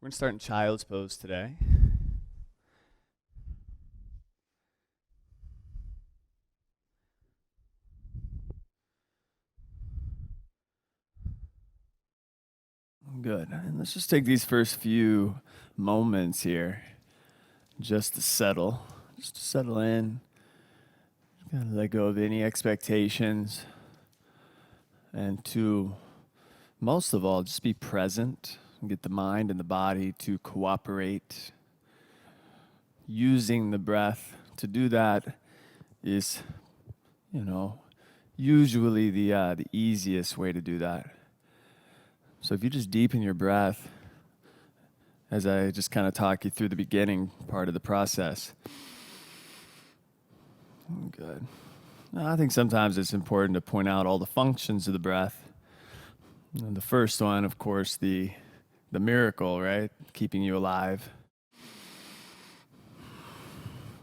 We're going to start in child's pose today. Good. And let's just take these first few moments here just to settle in. Kind of let go of any expectations. And to, most of all, just be present and get the mind and the body to cooperate. Using the breath to do that is, usually the easiest way to do that. So if you just deepen your breath, as I just kind of talk you through the beginning part of the process. Good. Now, I think sometimes it's important to point out all the functions of the breath. And the first one, of course, the miracle, right? Keeping you alive.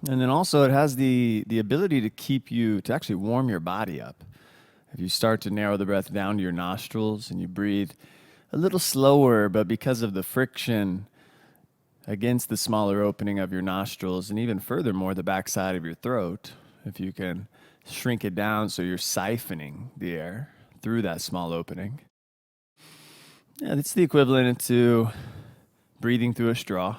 And then also it has the ability to keep you, to actually warm your body up. If you start to narrow the breath down to your nostrils and you breathe a little slower, but because of the friction against the smaller opening of your nostrils, and even furthermore, the backside of your throat, if you can shrink it down so you're siphoning the air through that small opening. Yeah, it's the equivalent to breathing through a straw.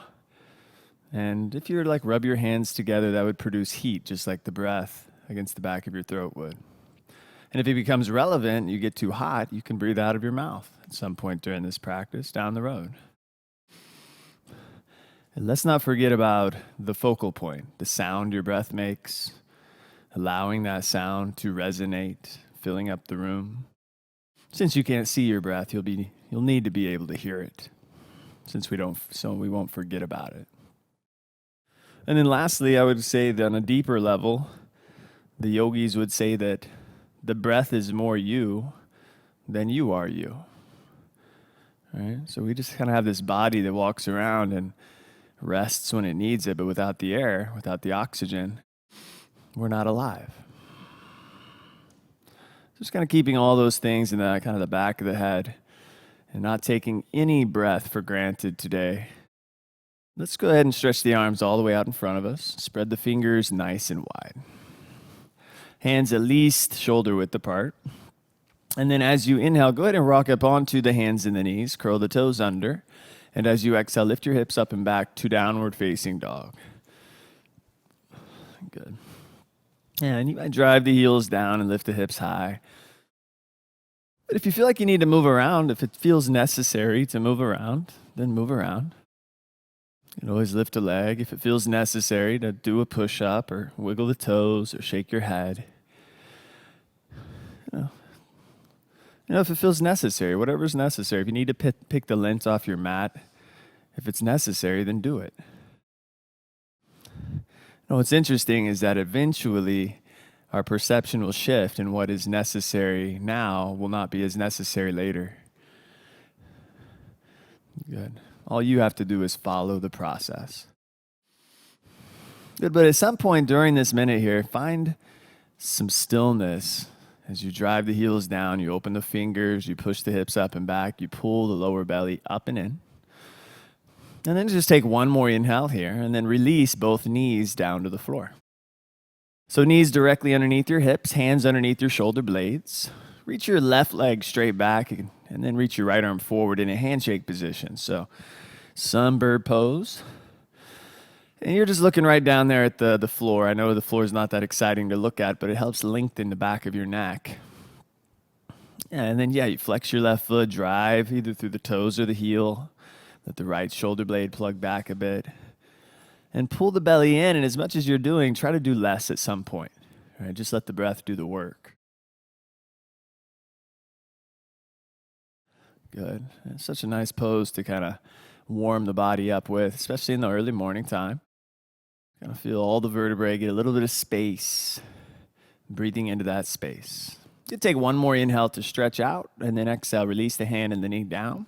And if you were to rub your hands together, that would produce heat, just like the breath against the back of your throat would. And if it becomes relevant, you get too hot, you can breathe out of your mouth at some point during this practice down the road. And let's not forget about the focal point, the sound your breath makes, allowing that sound to resonate, filling up the room. Since you can't see your breath, you'll need to be able to hear it, so we won't forget about it. And then lastly, I would say that on a deeper level, the yogis would say that the breath is more you than you are you. Right? So we just kind of have this body that walks around and rests when it needs it, but without the air, without the oxygen, we're not alive. Just kind of keeping all those things in the kind of the back of the head and not taking any breath for granted today. Let's go ahead and stretch the arms all the way out in front of us. Spread the fingers nice and wide. Hands at least shoulder width apart. And then as you inhale, go ahead and rock up onto the hands and the knees. Curl the toes under. And as you exhale, lift your hips up and back to downward facing dog. Good. And you might drive the heels down and lift the hips high. But if you feel like you need to move around, if it feels necessary to move around, then move around. You can always lift a leg if it feels necessary to do a push-up or wiggle the toes or shake your head. If it feels necessary, whatever's necessary. If you need to pick the lint off your mat, if it's necessary, then do it. What's interesting is that eventually our perception will shift, and what is necessary now will not be as necessary later. Good. All you have to do is follow the process. Good, but at some point during this minute here, find some stillness. As you drive the heels down, you open the fingers, you push the hips up and back, you pull the lower belly up and in. And then just take one more inhale here, and then release both knees down to the floor. So knees directly underneath your hips, hands underneath your shoulder blades. Reach your left leg straight back, and then reach your right arm forward in a handshake position. So sunbird pose. And you're just looking right down there at the floor. I know the floor is not that exciting to look at, but it helps lengthen the back of your neck. And then, you flex your left foot, drive either through the toes or the heel. Let the right shoulder blade plug back a bit. And pull the belly in, and as much as you're doing, try to do less at some point. Right? Just let the breath do the work. Good. It's such a nice pose to kind of warm the body up with, especially in the early morning time. Kind of feel all the vertebrae, get a little bit of space, breathing into that space. You take one more inhale to stretch out, and then exhale, release the hand and the knee down.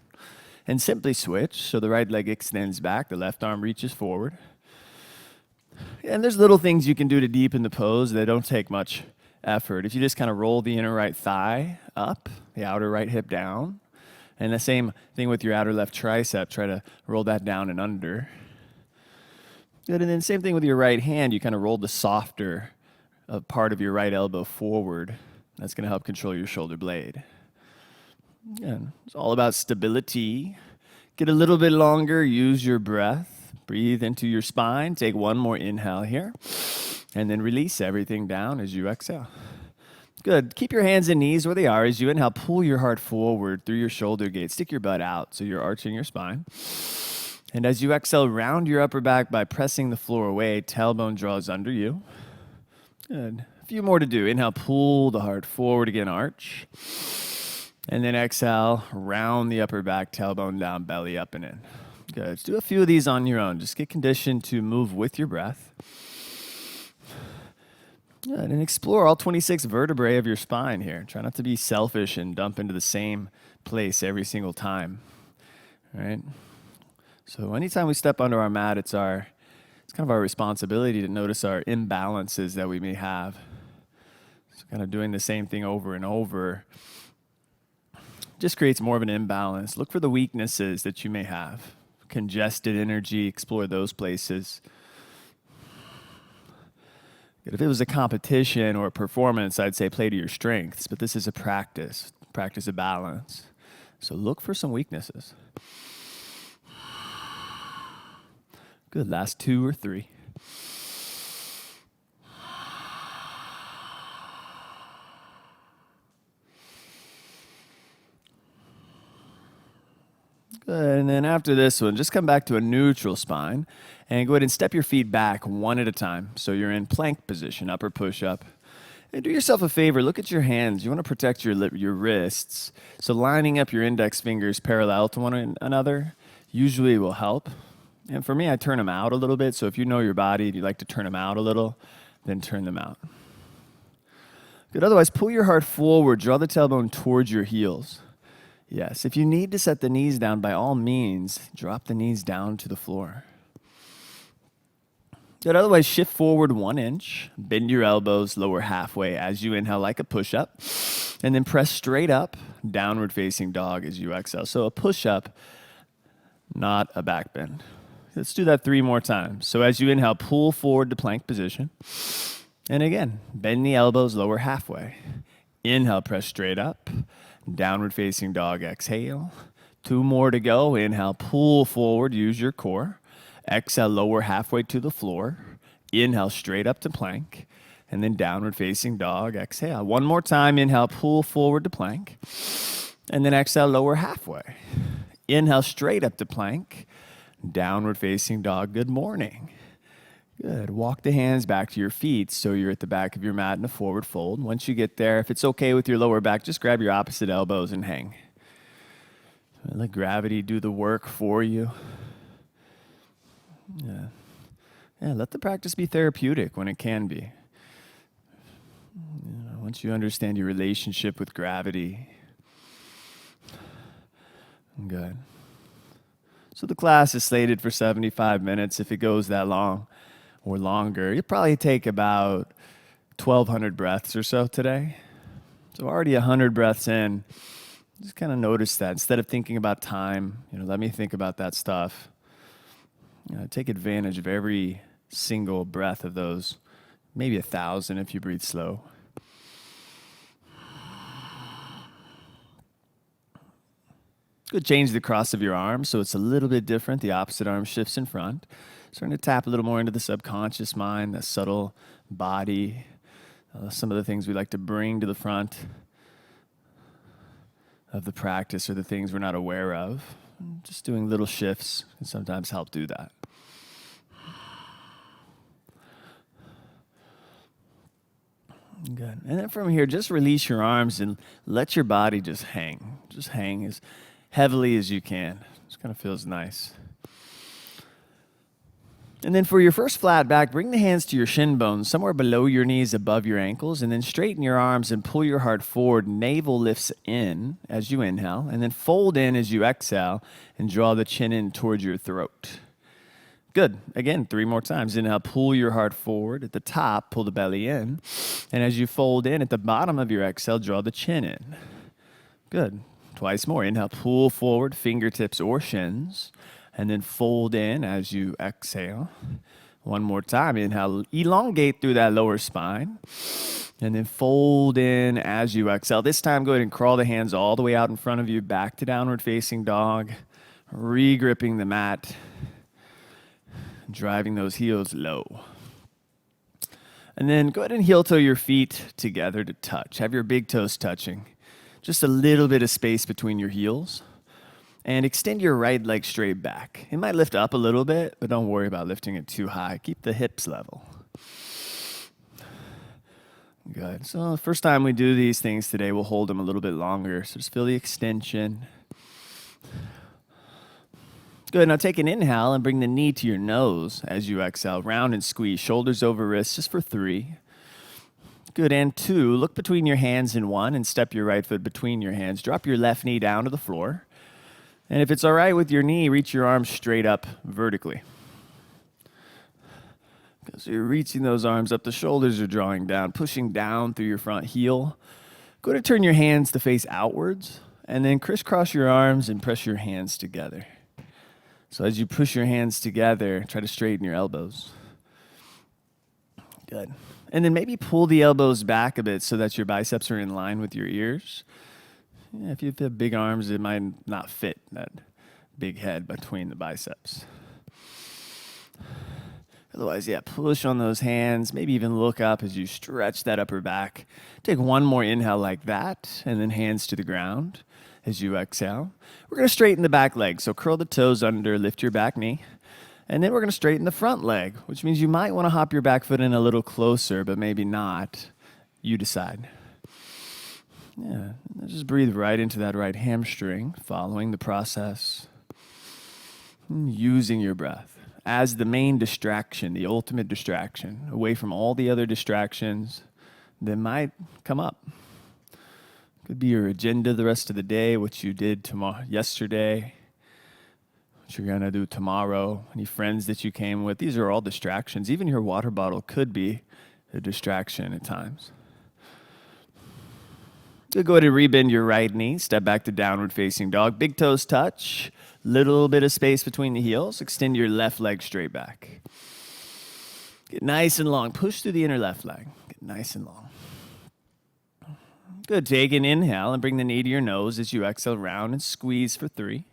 And simply switch, so the right leg extends back, the left arm reaches forward. And there's little things you can do to deepen the pose that don't take much effort. If you just kind of roll the inner right thigh up, the outer right hip down, And the same thing with your outer left tricep. Try to roll that down and under. Good, and then same thing with your right hand. You kind of roll the softer part of your right elbow forward. That's going to help control your shoulder blade. Again, it's all about stability. Get a little bit longer. Use your breath. Breathe into your spine. Take one more inhale here. And then release everything down as you exhale. Good. Keep your hands and knees where they are. As you inhale, pull your heart forward through your shoulder gate. Stick your butt out so you're arching your spine. And as you exhale, round your upper back by pressing the floor away. Tailbone draws under you. Good. A few more to do. Inhale, pull the heart forward again, arch. And then exhale, round the upper back, tailbone down, belly up and in. Good. Let's do a few of these on your own. Just get conditioned to move with your breath. Good. And explore all 26 vertebrae of your spine here. Try not to be selfish and dump into the same place every single time. All right? So anytime we step under our mat, it's kind of our responsibility to notice our imbalances that we may have. So kind of doing the same thing over and over just creates more of an imbalance. Look for the weaknesses that you may have. Congested energy, explore those places. If it was a competition or a performance, I'd say play to your strengths, but this is a practice of balance. So look for some weaknesses. Good, last 2 or 3. Good, and then after this one, just come back to a neutral spine and go ahead and step your feet back one at a time. So you're in plank position, upper push-up. And do yourself a favor, look at your hands. You want to protect your wrists. So lining up your index fingers parallel to one another usually will help. And for me, I turn them out a little bit. So if you know your body and you like to turn them out a little, then turn them out. Good, otherwise pull your heart forward, draw the tailbone towards your heels. Yes, if you need to set the knees down, by all means, drop the knees down to the floor. Good, otherwise shift forward 1 inch, bend your elbows, lower halfway as you inhale like a push-up, and then press straight up, downward facing dog as you exhale. So a push-up, not a back bend. Let's do that 3 more times. So as you inhale, pull forward to plank position. And again, bend the elbows, lower halfway. Inhale, press straight up. Downward facing dog, exhale. 2 more to go. Inhale, pull forward, use your core. Exhale, lower halfway to the floor. Inhale, straight up to plank. And then downward facing dog, exhale. 1 more time. Inhale, pull forward to plank. And then exhale, lower halfway. Inhale, straight up to plank. Downward facing dog, good morning. Good. Walk the hands back to your feet so you're at the back of your mat in a forward fold. Once you get there, if it's okay with your lower back, just grab your opposite elbows and hang. Let gravity do the work for you. Yeah, let the practice be therapeutic when it can be. Once you understand your relationship with gravity. Good. So the class is slated for 75 minutes. If it goes that long or longer, you'll probably take about 1,200 breaths or so today. So already 100 breaths in. Just kind of notice that. Instead of thinking about time, let me think about that stuff. Take advantage of every single breath of those. Maybe 1,000 if you breathe slow. Good. Change the cross of your arms so it's a little bit different. The opposite arm shifts in front. Starting to tap a little more into the subconscious mind, the subtle body, some of the things we like to bring to the front of the practice are the things we're not aware of. Just doing little shifts can sometimes help do that. Good. And then from here, just release your arms and let your body just hang. Just hang as heavily as you can. Just kind of feels nice. And then for your first flat back, bring the hands to your shin bones, somewhere below your knees, above your ankles, and then straighten your arms and pull your heart forward. Navel lifts in as you inhale, and then fold in as you exhale, and draw the chin in towards your throat. Good. Again, 3 more times. Inhale, pull your heart forward. At the top, pull the belly in. And as you fold in, at the bottom of your exhale, draw the chin in. Good. twice more. Inhale, pull forward, fingertips or shins, and then fold in as you exhale. One more time. Inhale, elongate through that lower spine, and then fold in as you exhale. This time, go ahead and crawl the hands all the way out in front of you, back to downward facing dog, re-gripping the mat, driving those heels low. And then go ahead and heel toe your feet together to touch. Have your big toes touching. Just a little bit of space between your heels. And extend your right leg straight back. It might lift up a little bit, but don't worry about lifting it too high. Keep the hips level. Good. So the first time we do these things today, we'll hold them a little bit longer. So just feel the extension. Good. Now take an inhale and bring the knee to your nose as you exhale. Round and squeeze. Shoulders over wrists just for 3. Good. And 2. Look between your hands in 1 and step your right foot between your hands. Drop your left knee down to the floor. And if it's all right with your knee, reach your arms straight up vertically. So you're reaching those arms up. The shoulders are drawing down, pushing down through your front heel. Go to turn your hands to face outwards. And then crisscross your arms and press your hands together. So as you push your hands together, try to straighten your elbows. Good. And then maybe pull the elbows back a bit so that your biceps are in line with your ears. Yeah, if you have big arms, it might not fit that big head between the biceps. Otherwise, yeah, push on those hands. Maybe even look up as you stretch that upper back. Take one more inhale like that, and then hands to the ground. As you exhale, we're going to straighten the back leg. So curl the toes under, lift your back knee. And then we're going to straighten the front leg, which means you might want to hop your back foot in a little closer, but maybe not. You decide. Yeah, just breathe right into that right hamstring, following the process. Using your breath as the main distraction, the ultimate distraction, away from all the other distractions that might come up. Could be your agenda the rest of the day, what you did yesterday, what you're going to do tomorrow, any friends that you came with. These are all distractions. Even your water bottle could be a distraction at times. You'll go ahead and rebend your right knee. Step back to downward facing dog. Big toes touch. Little bit of space between the heels. Extend your left leg straight back. Get nice and long. Push through the inner left leg. Get nice and long. Good. Take an inhale and bring the knee to your nose as you exhale, round and squeeze for 3.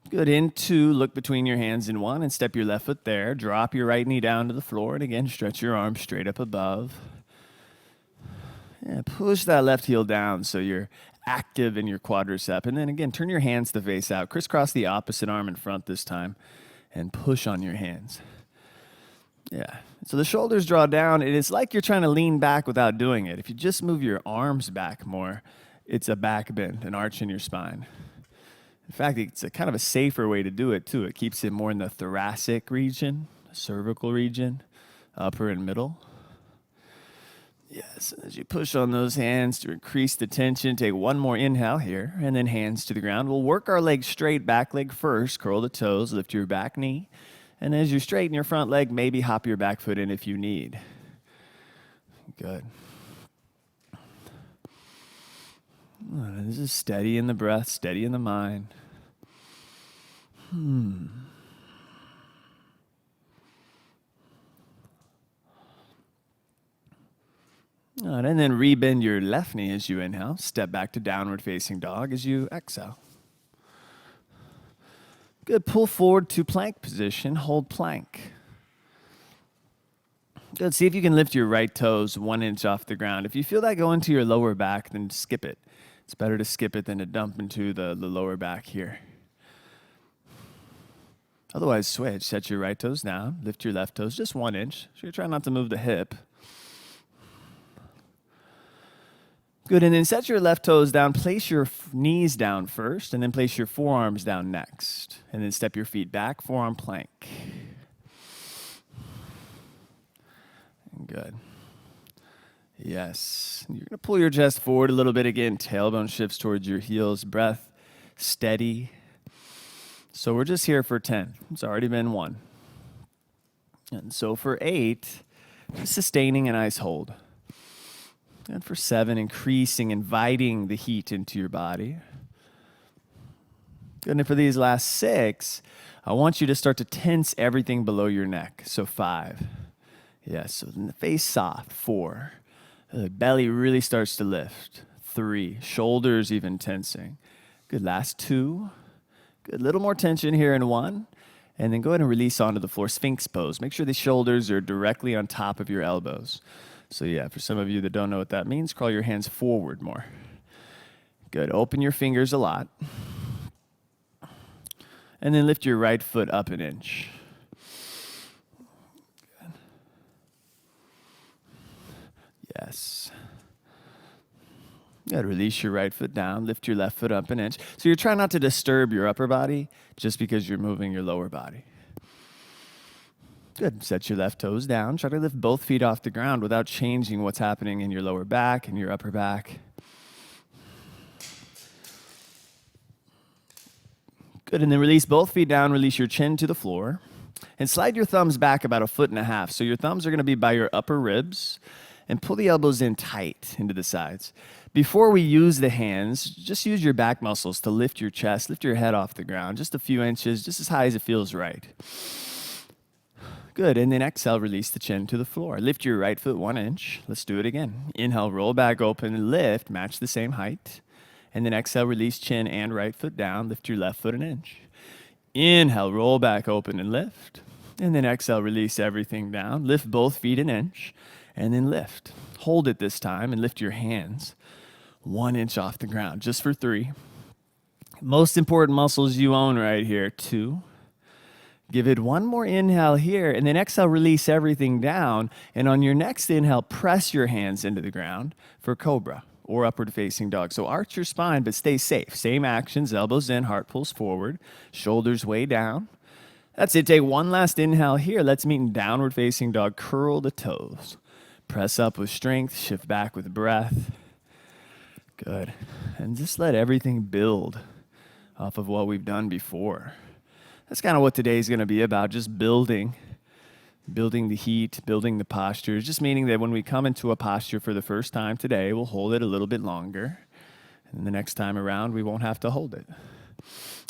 Good. In 2, look between your hands in 1 and step your left foot there. Drop your right knee down to the floor and again, stretch your arms straight up above. Yeah, push that left heel down so you're active in your quadricep. And then again, turn your hands to face out. Crisscross the opposite arm in front this time and push on your hands. Yeah. So the shoulders draw down, and it's like you're trying to lean back without doing it. If you just move your arms back more, it's a back bend, an arch in your spine. In fact, it's a kind of a safer way to do it, too. It keeps it more in the thoracic region, cervical region, upper and middle. Yes, as you push on those hands to increase the tension, take one more inhale here, and then hands to the ground. We'll work our legs straight, back leg first. Curl the toes, lift your back knee. And as you straighten your front leg, maybe hop your back foot in if you need. Good. This is steady in the breath, steady in the mind. All right, and then rebend your left knee as you inhale. Step back to downward facing dog as you exhale. Good. Pull forward to plank position. Hold plank. Good. See if you can lift your right toes 1 inch off the ground. If you feel that go into your lower back, then skip it. It's better to skip it than to dump into the lower back here. Otherwise, switch. Set your right toes down. Lift your left toes just 1 inch. So you're trying not to move the hip. Good, and then set your left toes down. Place your knees down first, and then place your forearms down next. And then step your feet back, forearm plank. Good. Yes. You're going to pull your chest forward a little bit again. Tailbone shifts towards your heels. Breath steady. So we're just here for 10. It's already been 1. And so for 8, just sustaining a nice hold. And for 7, increasing, inviting the heat into your body. Good. And for these last 6, I want you to start to tense everything below your neck. So 5. Yes, so the face soft. 4. The belly really starts to lift. 3. Shoulders even tensing. Good. Last 2. Good. Little more tension here in 1. And then go ahead and release onto the floor. Sphinx pose. Make sure the shoulders are directly on top of your elbows. So yeah, for some of you that don't know what that means, crawl your hands forward more. Good. Open your fingers a lot. And then lift your right foot up an inch. Good. Yes. Good. Release your right foot down. Lift your left foot up an inch. So you're trying not to disturb your upper body just because you're moving your lower body. Good. Set your left toes down. Try to lift both feet off the ground without changing what's happening in your lower back and your upper back. Good. And then release both feet down. Release your chin to the floor. And slide your thumbs back about 1.5 feet. So your thumbs are going to be by your upper ribs. And pull the elbows in tight into the sides. Before we use the hands, just use your back muscles to lift your chest, lift your head off the ground, just a few inches, just as high as it feels right. Good, and then exhale, release the chin to the floor. Lift your right foot 1 inch. Let's do it again. Inhale, roll back open, lift, match the same height. And then exhale, release chin and right foot down, lift your left foot 1 inch. Inhale, roll back open and lift. And then exhale, release everything down, lift both feet 1 inch. And then lift. Hold it this time and lift your hands 1 inch off the ground, just for 3. Most important muscles you own right here. 2. Give it 1 more inhale here, and then exhale, release everything down. And on your next inhale, press your hands into the ground for cobra or upward facing dog. So arch your spine, but stay safe. Same actions, elbows in, heart pulls forward, shoulders way down. That's it. Take 1 last inhale here. Let's meet in downward facing dog. Curl the toes. Press up with strength, shift back with breath. Good. And just let everything build off of what we've done before. That's kind of what today's going to be about, just building the heat, building the posture. Just meaning that when we come into a posture for the first time today, we'll hold it a little bit longer. And the next time around, we won't have to hold it.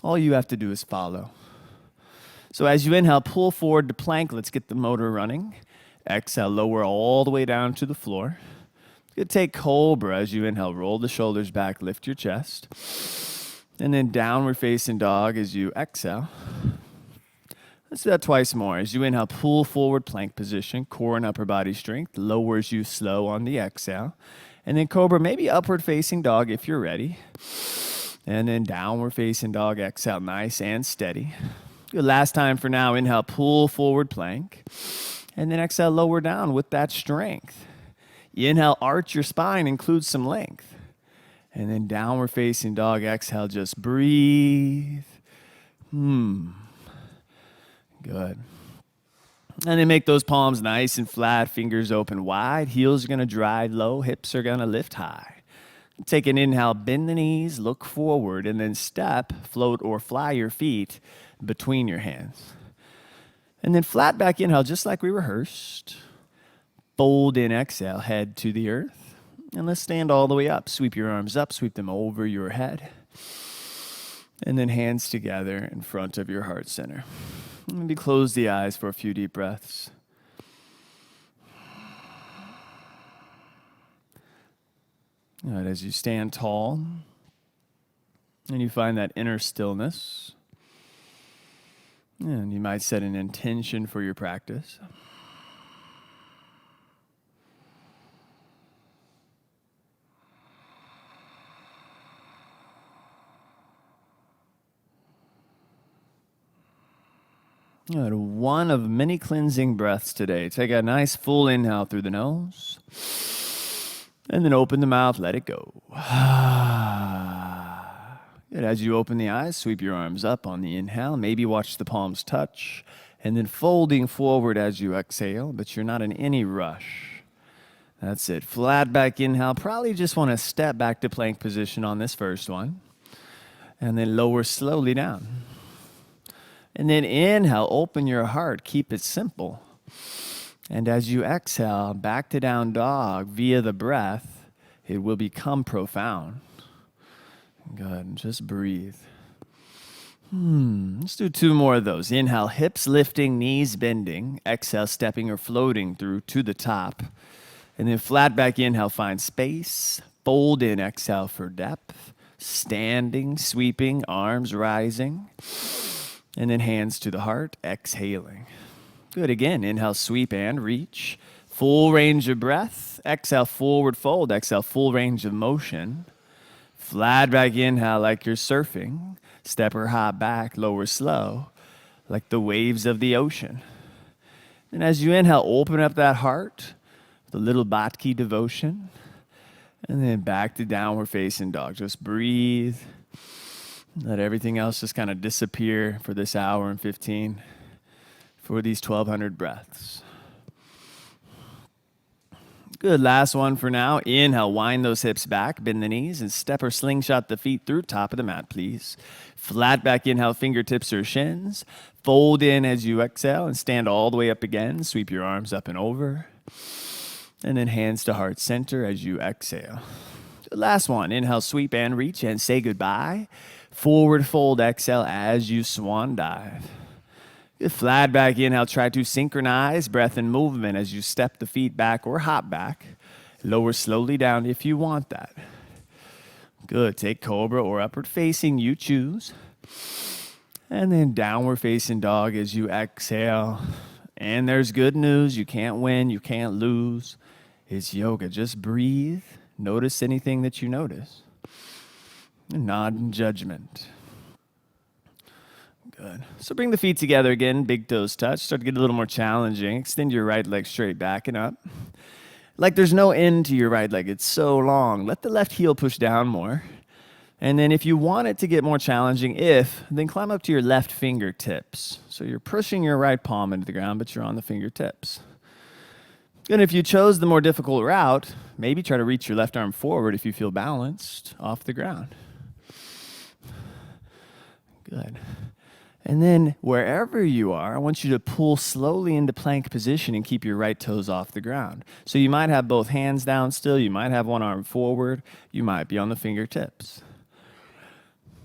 All you have to do is follow. So as you inhale, pull forward to plank. Let's get the motor running. Exhale, lower all the way down to the floor. You take cobra as you inhale. Roll the shoulders back, lift your chest. And then downward facing dog as you exhale. Let's do that twice more. As you inhale, pull forward, plank position, core and upper body strength. Lowers you slow on the exhale. And then cobra, maybe upward facing dog if you're ready. And then downward facing dog, exhale, nice and steady. Good. Last time for now, inhale, pull forward, plank. And then exhale, lower down with that strength. You inhale, arch your spine, include some length. And then downward facing dog, exhale, just breathe. Good. And then make those palms nice and flat, fingers open wide. Heels are going to drive low, hips are going to lift high. Take an inhale, bend the knees, look forward, and then step, float, or fly your feet between your hands. And then flat back inhale, just like we rehearsed. Fold in, exhale, head to the earth. And let's stand all the way up. Sweep your arms up, sweep them over your head. And then hands together in front of your heart center. Maybe close the eyes for a few deep breaths. All right, as you stand tall and you find that inner stillness, and you might set an intention for your practice. Good. One of many cleansing breaths today. Take a nice full inhale through the nose. And then open the mouth, let it go. Good. As you open the eyes, sweep your arms up on the inhale. Maybe watch the palms touch. And then folding forward as you exhale, but you're not in any rush. That's it. Flat back inhale. Probably just want to step back to plank position on this first one. And then lower slowly down. And then inhale, open your heart. Keep it simple. And as you exhale, back to down dog via the breath, it will become profound. Good. Just breathe. Let's do 2 more of those. Inhale, hips lifting, knees bending. Exhale, stepping or floating through to the top. And then flat back inhale, find space. Fold in, exhale for depth. Standing, sweeping, arms rising. And then hands to the heart, exhaling. Good, again, inhale, sweep and reach. Full range of breath. Exhale, forward fold. Exhale, full range of motion. Flat back inhale like you're surfing. Step or hop back, lower slow, like the waves of the ocean. And as you inhale, open up that heart, the little Bhatki devotion. And then back to downward facing dog. Just breathe. Let everything else just kind of disappear for this hour and 15, for these 1,200 breaths. Good, last one for now. Inhale, wind those hips back, bend the knees, and step or slingshot the feet through top of the mat, please. Flat back inhale, fingertips or shins. Fold in as you exhale and stand all the way up again. Sweep your arms up and over. And then hands to heart center as you exhale. The last one, inhale, sweep and reach and say goodbye. Forward fold, exhale as you swan dive. Good, flat back inhale, try to synchronize breath and movement as you step the feet back or hop back. Lower slowly down if you want that. Good, take cobra or upward facing, you choose. And then downward facing dog as you exhale. And there's good news, you can't win, you can't lose. It's yoga, just breathe. Notice anything that you notice. Nod in judgment. Good. So bring the feet together again, big toes touch. Start to get a little more challenging. Extend your right leg straight back and up. Like there's no end to your right leg. It's so long. Let the left heel push down more. And then if you want it to get more challenging, then climb up to your left fingertips. So you're pushing your right palm into the ground, but you're on the fingertips. And if you chose the more difficult route, maybe try to reach your left arm forward if you feel balanced off the ground. Good. And then wherever you are, I want you to pull slowly into plank position and keep your right toes off the ground. So you might have both hands down still. You might have one arm forward. You might be on the fingertips.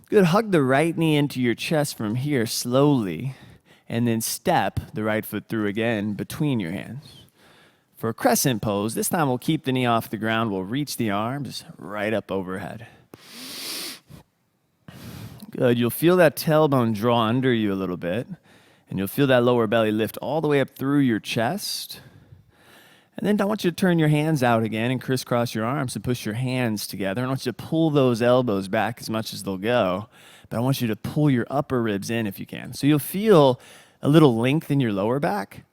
Good. Hug the right knee into your chest from here slowly. And then step the right foot through again between your hands. For a crescent pose, this time we'll keep the knee off the ground. We'll reach the arms right up overhead. Good. You'll feel that tailbone draw under you a little bit, and you'll feel that lower belly lift all the way up through your chest. And then I want you to turn your hands out again and crisscross your arms and push your hands together. I want you to pull those elbows back as much as they'll go, but I want you to pull your upper ribs in if you can. So you'll feel a little length in your lower back,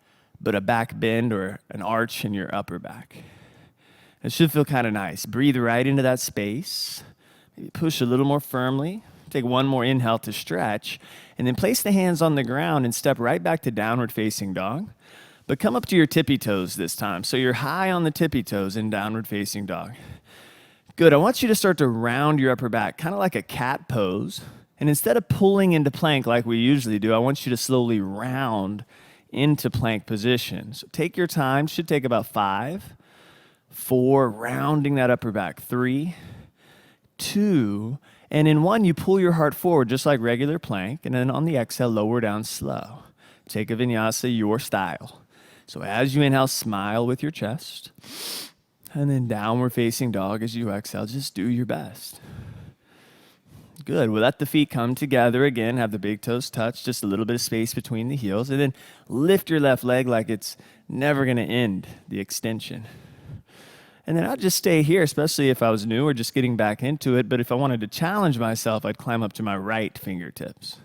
but a back bend or an arch in your upper back. It should feel kind of nice. Breathe right into that space. Maybe push a little more firmly. Take one more inhale to stretch, and then place the hands on the ground and step right back to downward facing dog. But come up to your tippy toes this time. So you're high on the tippy toes in downward facing dog. Good. I want you to start to round your upper back, kind of like a cat pose. And instead of pulling into plank like we usually do, I want you to slowly round into plank position. So take your time. Should take about 5, 4, rounding that upper back. 3, 2, and in 1, you pull your heart forward just like regular plank, and then on the exhale, lower down slow. Take a vinyasa your style. So as you inhale, smile with your chest, and then downward facing dog as you exhale. Just do your best. Good. We'll let the feet come together again, have the big toes touch, just a little bit of space between the heels, and then lift your left leg like it's never going to end, the extension. And then I'd just stay here, especially if I was new or just getting back into it. But if I wanted to challenge myself, I'd climb up to my right fingertips.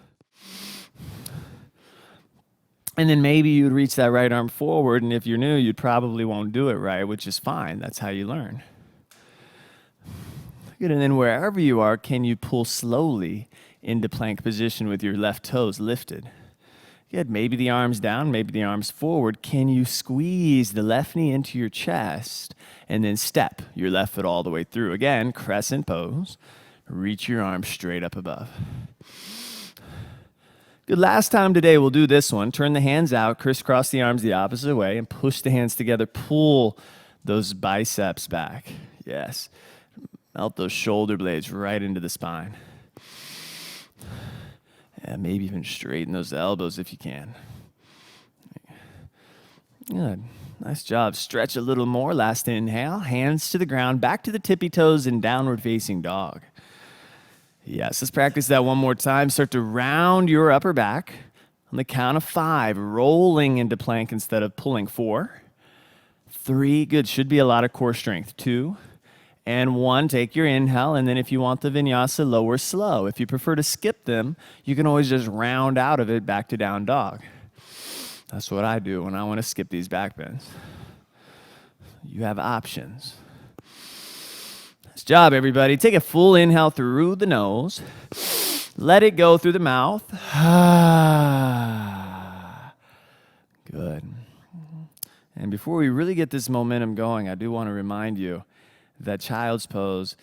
And then maybe you'd reach that right arm forward. And if you're new, you probably won't do it right, which is fine. That's how you learn. Good. And then wherever you are, can you pull slowly into plank position with your left toes lifted? Good. Maybe the arms down, maybe the arms forward. Can you squeeze the left knee into your chest and then step your left foot all the way through? Again, crescent pose. Reach your arms straight up above. Good. Last time today, we'll do this one. Turn the hands out, crisscross the arms the opposite way, and push the hands together. Pull those biceps back. Yes. Melt those shoulder blades right into the spine. And maybe even straighten those elbows if you can. Good. Nice job. Stretch a little more. Last inhale. Hands to the ground. Back to the tippy toes in downward facing dog. Yes, let's practice that one more time. Start to round your upper back. On the count of 5, rolling into plank instead of pulling. 4, 3, good. Should be a lot of core strength. 2, and 1. Take your inhale, and then if you want the vinyasa, lower slow. If you prefer to skip them, you can always just round out of it back to down dog. That's what I do when I want to skip these back bends. You have options. Nice job, everybody. Take a full inhale through the nose. Let it go through the mouth. Good. And before we really get this momentum going, I do want to remind you that child's pose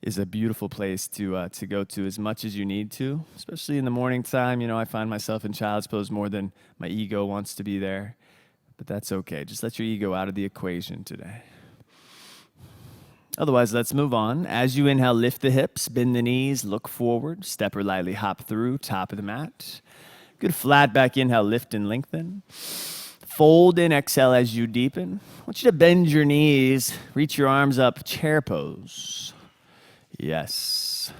is a beautiful place to go to as much as you need to, especially in the morning time. You know, I find myself in child's pose more than my ego wants to be there, but that's okay. Just let your ego out of the equation today. Otherwise, let's move on. As you inhale, lift the hips, bend the knees, look forward, step or lightly hop through, top of the mat. Good flat back inhale, lift and lengthen. Fold in, exhale as you deepen. I want you to bend your knees, reach your arms up, chair pose. Yes.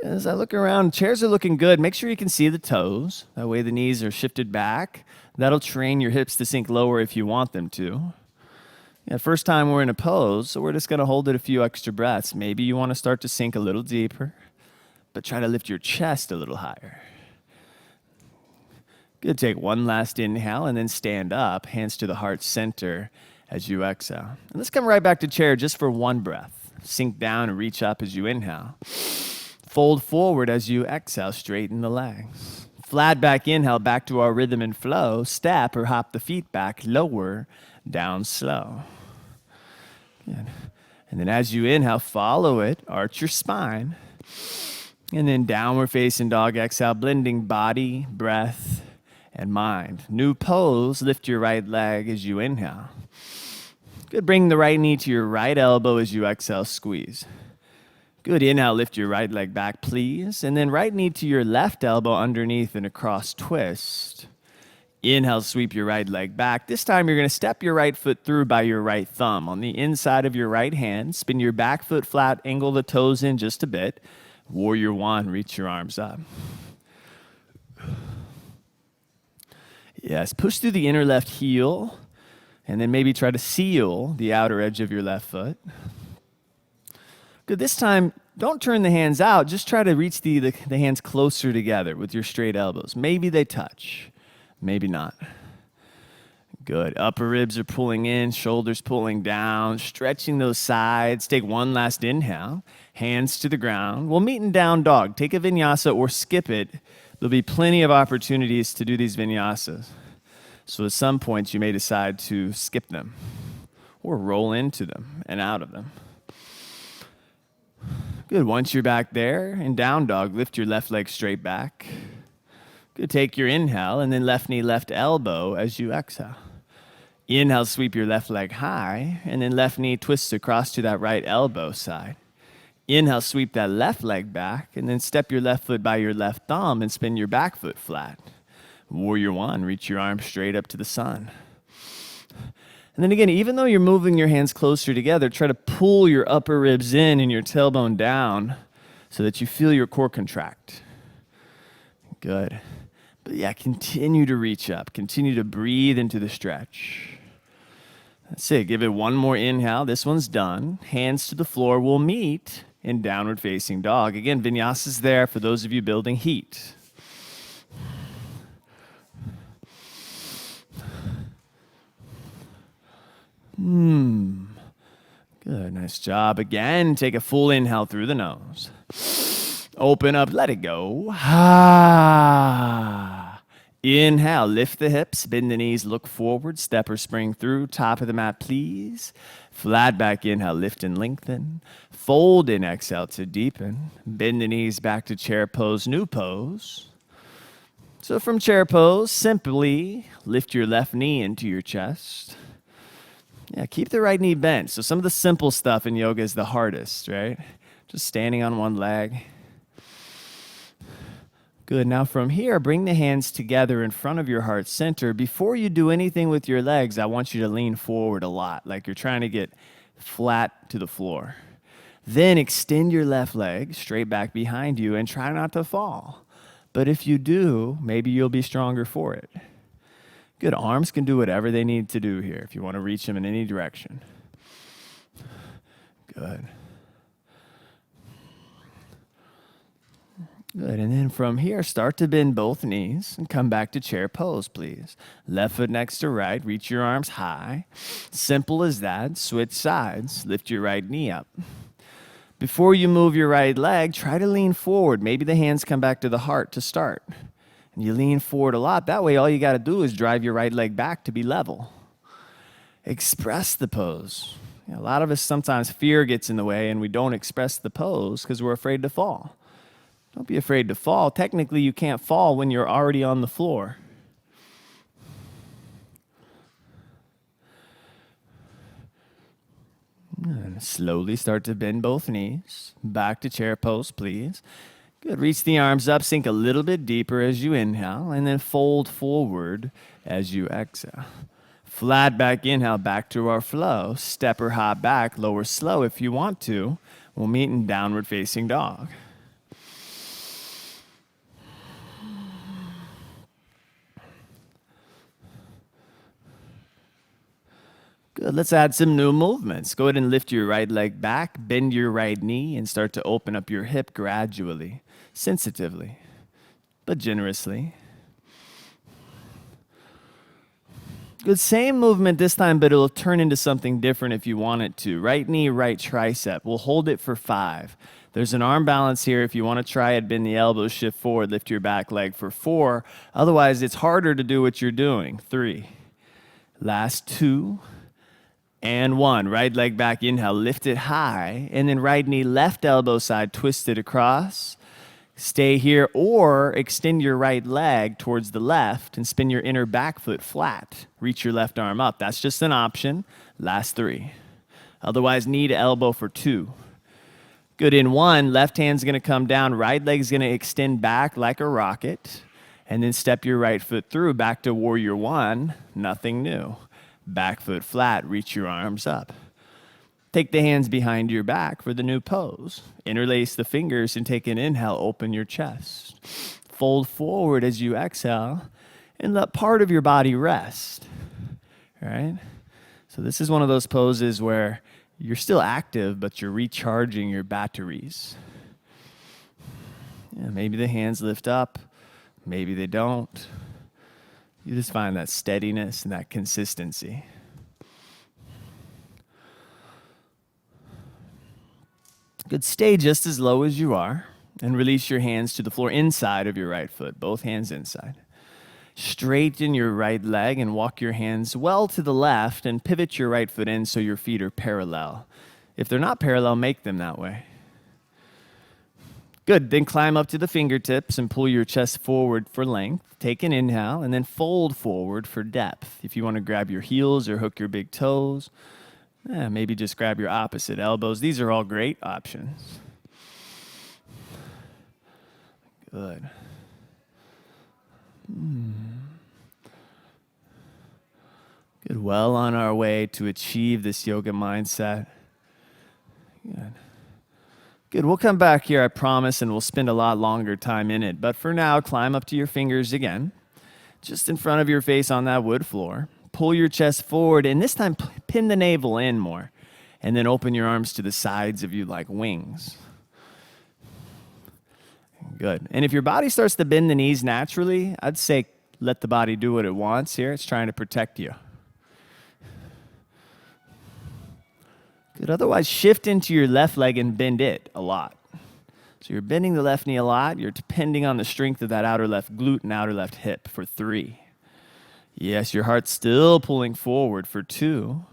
As I look around, chairs are looking good. Make sure you can see the toes. That way the knees are shifted back. That'll train your hips to sink lower if you want them to. Yeah, first time we're in a pose, so we're just going to hold it a few extra breaths. Maybe you want to start to sink a little deeper, but try to lift your chest a little higher. Good. Take one last inhale and then stand up, hands to the heart center as you exhale. And let's come right back to chair just for one breath. Sink down and reach up as you inhale. Fold forward as you exhale, straighten the legs. Flat back inhale, back to our rhythm and flow. Step or hop the feet back, lower, down slow. Good. And then as you inhale, follow it, arch your spine. And then downward facing dog, exhale, blending body, breath, and mind. New pose, lift your right leg as you inhale. Good, bring the right knee to your right elbow as you exhale, squeeze. Good, inhale, lift your right leg back, please. And then right knee to your left elbow underneath in a cross twist. Inhale, sweep your right leg back. This time you're going to step your right foot through by your right thumb. On the inside of your right hand, spin your back foot flat, angle the toes in just a bit. Warrior 1, reach your arms up. Yes, push through the inner left heel. And then maybe try to seal the outer edge of your left foot. Good, this time, don't turn the hands out. Just try to reach the hands closer together with your straight elbows. Maybe they touch, maybe not. Good, upper ribs are pulling in, shoulders pulling down, stretching those sides. Take one last inhale, hands to the ground. We'll meet in down dog. Take a vinyasa or skip it. There'll be plenty of opportunities to do these vinyasas. So at some points, you may decide to skip them or roll into them and out of them. Good. Once you're back there in down dog, lift your left leg straight back. Good. Take your inhale and then left knee, left elbow as you exhale. Inhale, sweep your left leg high, and then left knee twists across to that right elbow side. Inhale, sweep that left leg back, and then step your left foot by your left thumb and spin your back foot flat. Warrior 1, reach your arms straight up to the sun. And then again, even though you're moving your hands closer together, try to pull your upper ribs in and your tailbone down so that you feel your core contract. Good. But yeah, continue to reach up. Continue to breathe into the stretch. That's it. Give it one more inhale. This one's done. Hands to the floor. We'll meet in downward facing dog. Again, vinyasa's there for those of you building heat. Good, nice job. Again, take a full inhale through the nose. Open up, let it go. Inhale, lift the hips, bend the knees, look forward, step or spring through, top of the mat, please. Flat back inhale, lift and lengthen. Fold in, exhale to deepen. Bend the knees back to chair pose, new pose. So from chair pose, simply lift your left knee into your chest. Yeah, keep the right knee bent. So some of the simple stuff in yoga is the hardest, right? Just standing on one leg. Good. Now from here, bring the hands together in front of your heart center. Before you do anything with your legs, I want you to lean forward a lot, like you're trying to get flat to the floor. Then extend your left leg straight back behind you and try not to fall. But if you do, maybe you'll be stronger for it. Good. Arms can do whatever they need to do here if you want to reach them in any direction. Good. Good. And then from here, start to bend both knees and come back to chair pose, please. Left foot next to right. Reach your arms high. Simple as that. Switch sides. Lift your right knee up. Before you move your right leg, try to lean forward. Maybe the hands come back to the heart to start. And you lean forward a lot. That way, all you got to do is drive your right leg back to be level. Express the pose. A lot of us, sometimes fear gets in the way and we don't express the pose because we're afraid to fall. Don't be afraid to fall. Technically, you can't fall when you're already on the floor. And slowly start to bend both knees. Back to chair pose, please. Good. Reach the arms up. Sink a little bit deeper as you inhale. And then fold forward as you exhale. Flat back inhale, back to our flow. Step or hop back, lower slow if you want to. We'll meet in downward facing dog. Good. Let's add some new movements. Go ahead and lift your right leg back, bend your right knee, and start to open up your hip gradually, sensitively, but generously. Good. Same movement this time, but it'll turn into something different if you want it to. Right knee, right tricep. We'll hold it for 5. There's an arm balance here. If you want to try it, bend the elbows, shift forward, lift your back leg for 4. Otherwise, it's harder to do what you're doing. 3. Last 2. And 1. Right leg back, inhale, lift it high. And then right knee, left elbow side, twist it across. Stay here or extend your right leg towards the left and spin your inner back foot flat. Reach your left arm up. That's just an option. Last 3. Otherwise, knee to elbow for 2. Good. In 1, left hand's going to come down. Right leg's going to extend back like a rocket. And then step your right foot through back to warrior 1. Nothing new. Back foot flat, reach your arms up. Take the hands behind your back for the new pose. Interlace the fingers and take an inhale, open your chest. Fold forward as you exhale and let part of your body rest. All right? So this is one of those poses where you're still active, but you're recharging your batteries. Yeah, maybe the hands lift up, maybe they don't. You just find that steadiness and that consistency. Good. Stay just as low as you are and release your hands to the floor inside of your right foot, both hands inside. Straighten your right leg and walk your hands well to the left and pivot your right foot in so your feet are parallel. If they're not parallel, make them that way. Good. Then climb up to the fingertips and pull your chest forward for length. Take an inhale and then fold forward for depth. If you want to grab your heels or hook your big toes, maybe just grab your opposite elbows. These are all great options. Good. Good. Well on our way to achieve this yoga mindset. Good. Good. We'll come back here, I promise, and we'll spend a lot longer time in it. But for now, climb up to your fingers again, just in front of your face on that wood floor. Pull your chest forward, and this time pin the navel in more. And then open your arms to the sides of you like wings. Good. And if your body starts to bend the knees naturally, I'd say let the body do what it wants here. It's trying to protect you. Good. Otherwise, shift into your left leg and bend it a lot. So you're bending the left knee a lot. You're depending on the strength of that outer left glute and outer left hip for 3. Yes, your heart's still pulling forward for 2.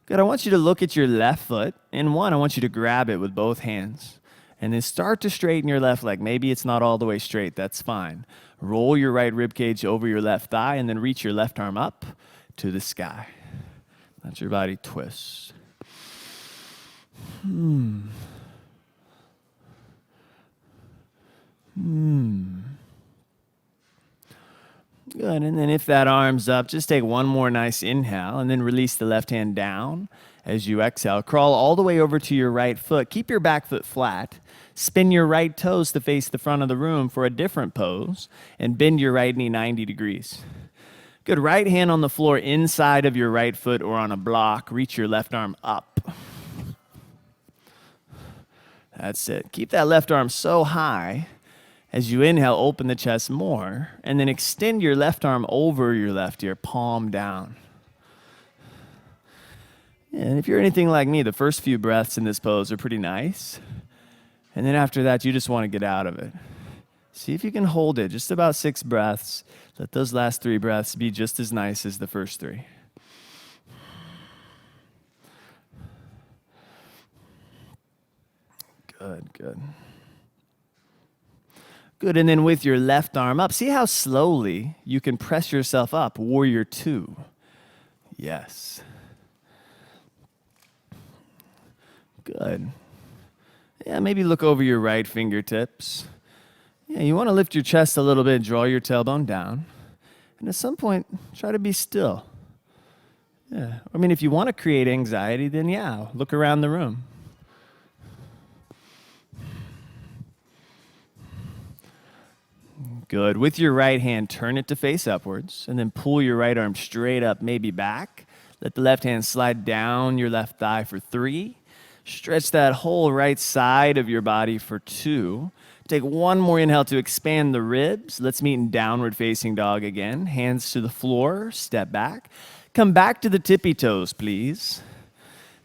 Good. I want you to look at your left foot. In 1, I want you to grab it with both hands. And then start to straighten your left leg. Maybe it's not all the way straight. That's fine. Roll your right rib cage over your left thigh and then reach your left arm up to the sky. Let your body twist. Good, and then if that arm's up, just take one more nice inhale, and then release the left hand down as you exhale. Crawl all the way over to your right foot. Keep your back foot flat. Spin your right toes to face the front of the room for a different pose, and bend your right knee 90 degrees. Good, right hand on the floor inside of your right foot or on a block. Reach your left arm up. That's it. Keep that left arm so high. As you inhale, open the chest more, and then extend your left arm over your left ear, palm down. And if you're anything like me, the first few breaths in this pose are pretty nice. And then after that, you just want to get out of it. See if you can hold it, just about 6 breaths. Let those last 3 breaths be just as nice as the first 3. Good, good. Good, and then with your left arm up, see how slowly you can press yourself up, warrior 2. Yes. Good. Yeah, maybe look over your right fingertips. Yeah, you want to lift your chest a little bit, draw your tailbone down. And at some point, try to be still. Yeah, I mean, if you want to create anxiety, then yeah, look around the room. Good. With your right hand, turn it to face upwards, and then pull your right arm straight up, maybe back. Let the left hand slide down your left thigh for 3. Stretch that whole right side of your body for 2. Take one more inhale to expand the ribs. Let's meet in downward facing dog again. Hands to the floor, step back. Come back to the tippy toes, please.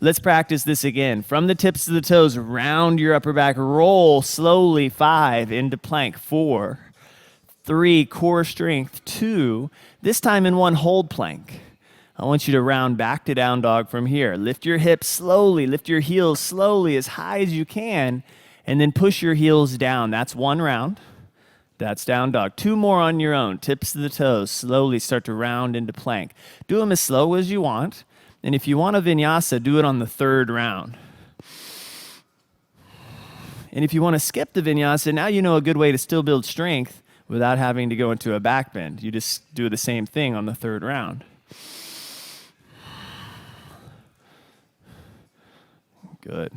Let's practice this again. From the tips of the toes, round your upper back, roll slowly, 5, into plank, 4, 3, core strength, 2, this time in 1 hold plank. I want you to round back to down dog from here. Lift your hips slowly, lift your heels slowly as high as you can, and then push your heels down. That's 1 round. That's down dog. 2 more on your own. Tips of the toes, slowly start to round into plank. Do them as slow as you want, and if you want a vinyasa, do it on the 3rd round. And if you want to skip the vinyasa, now you know a good way to still build strength without having to go into a back bend. You just do the same thing on the 3rd round. Good.